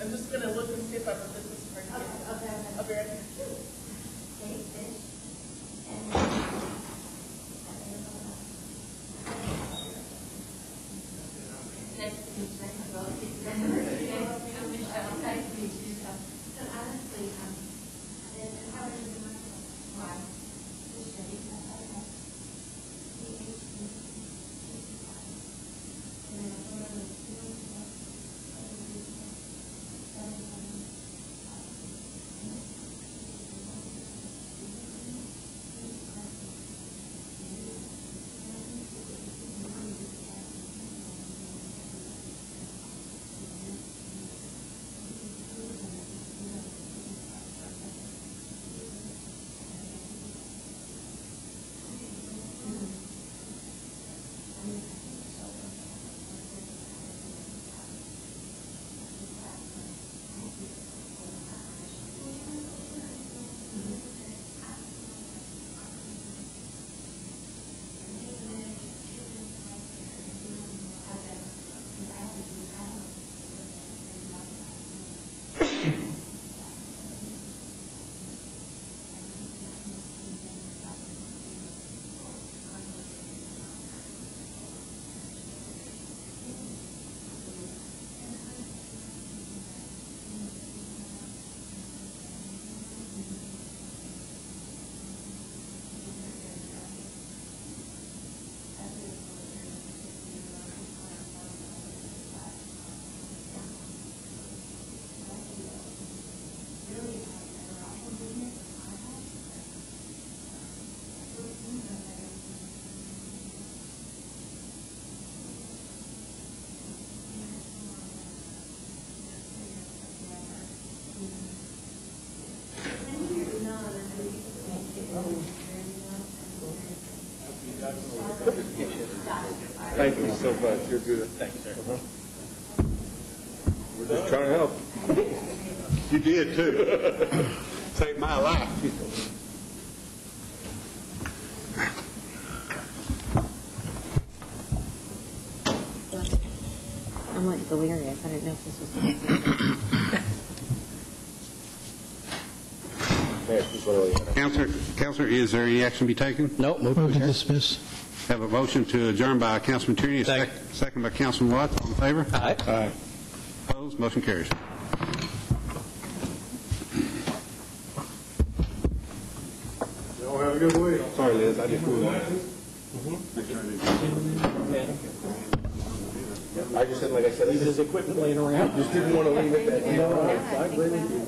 I'm just going to look and see if I have a business card. I'll be right here. much. You're good. Thank you, sir. We're just trying to help. You did, too. Saved my life. I'm like delirious. I didn't know if this was... Counselor, is there any action to be taken? No. Move to dismiss. Have a motion to adjourn by Councilman Tierney, second by Councilman Watts. All in favor? Aye. Opposed? Motion carries. Y'all have a good week. Sorry, Liz, I just flew on. I just said, like I said, leave his equipment laying around. Just didn't want to leave it that. No, I agree with you.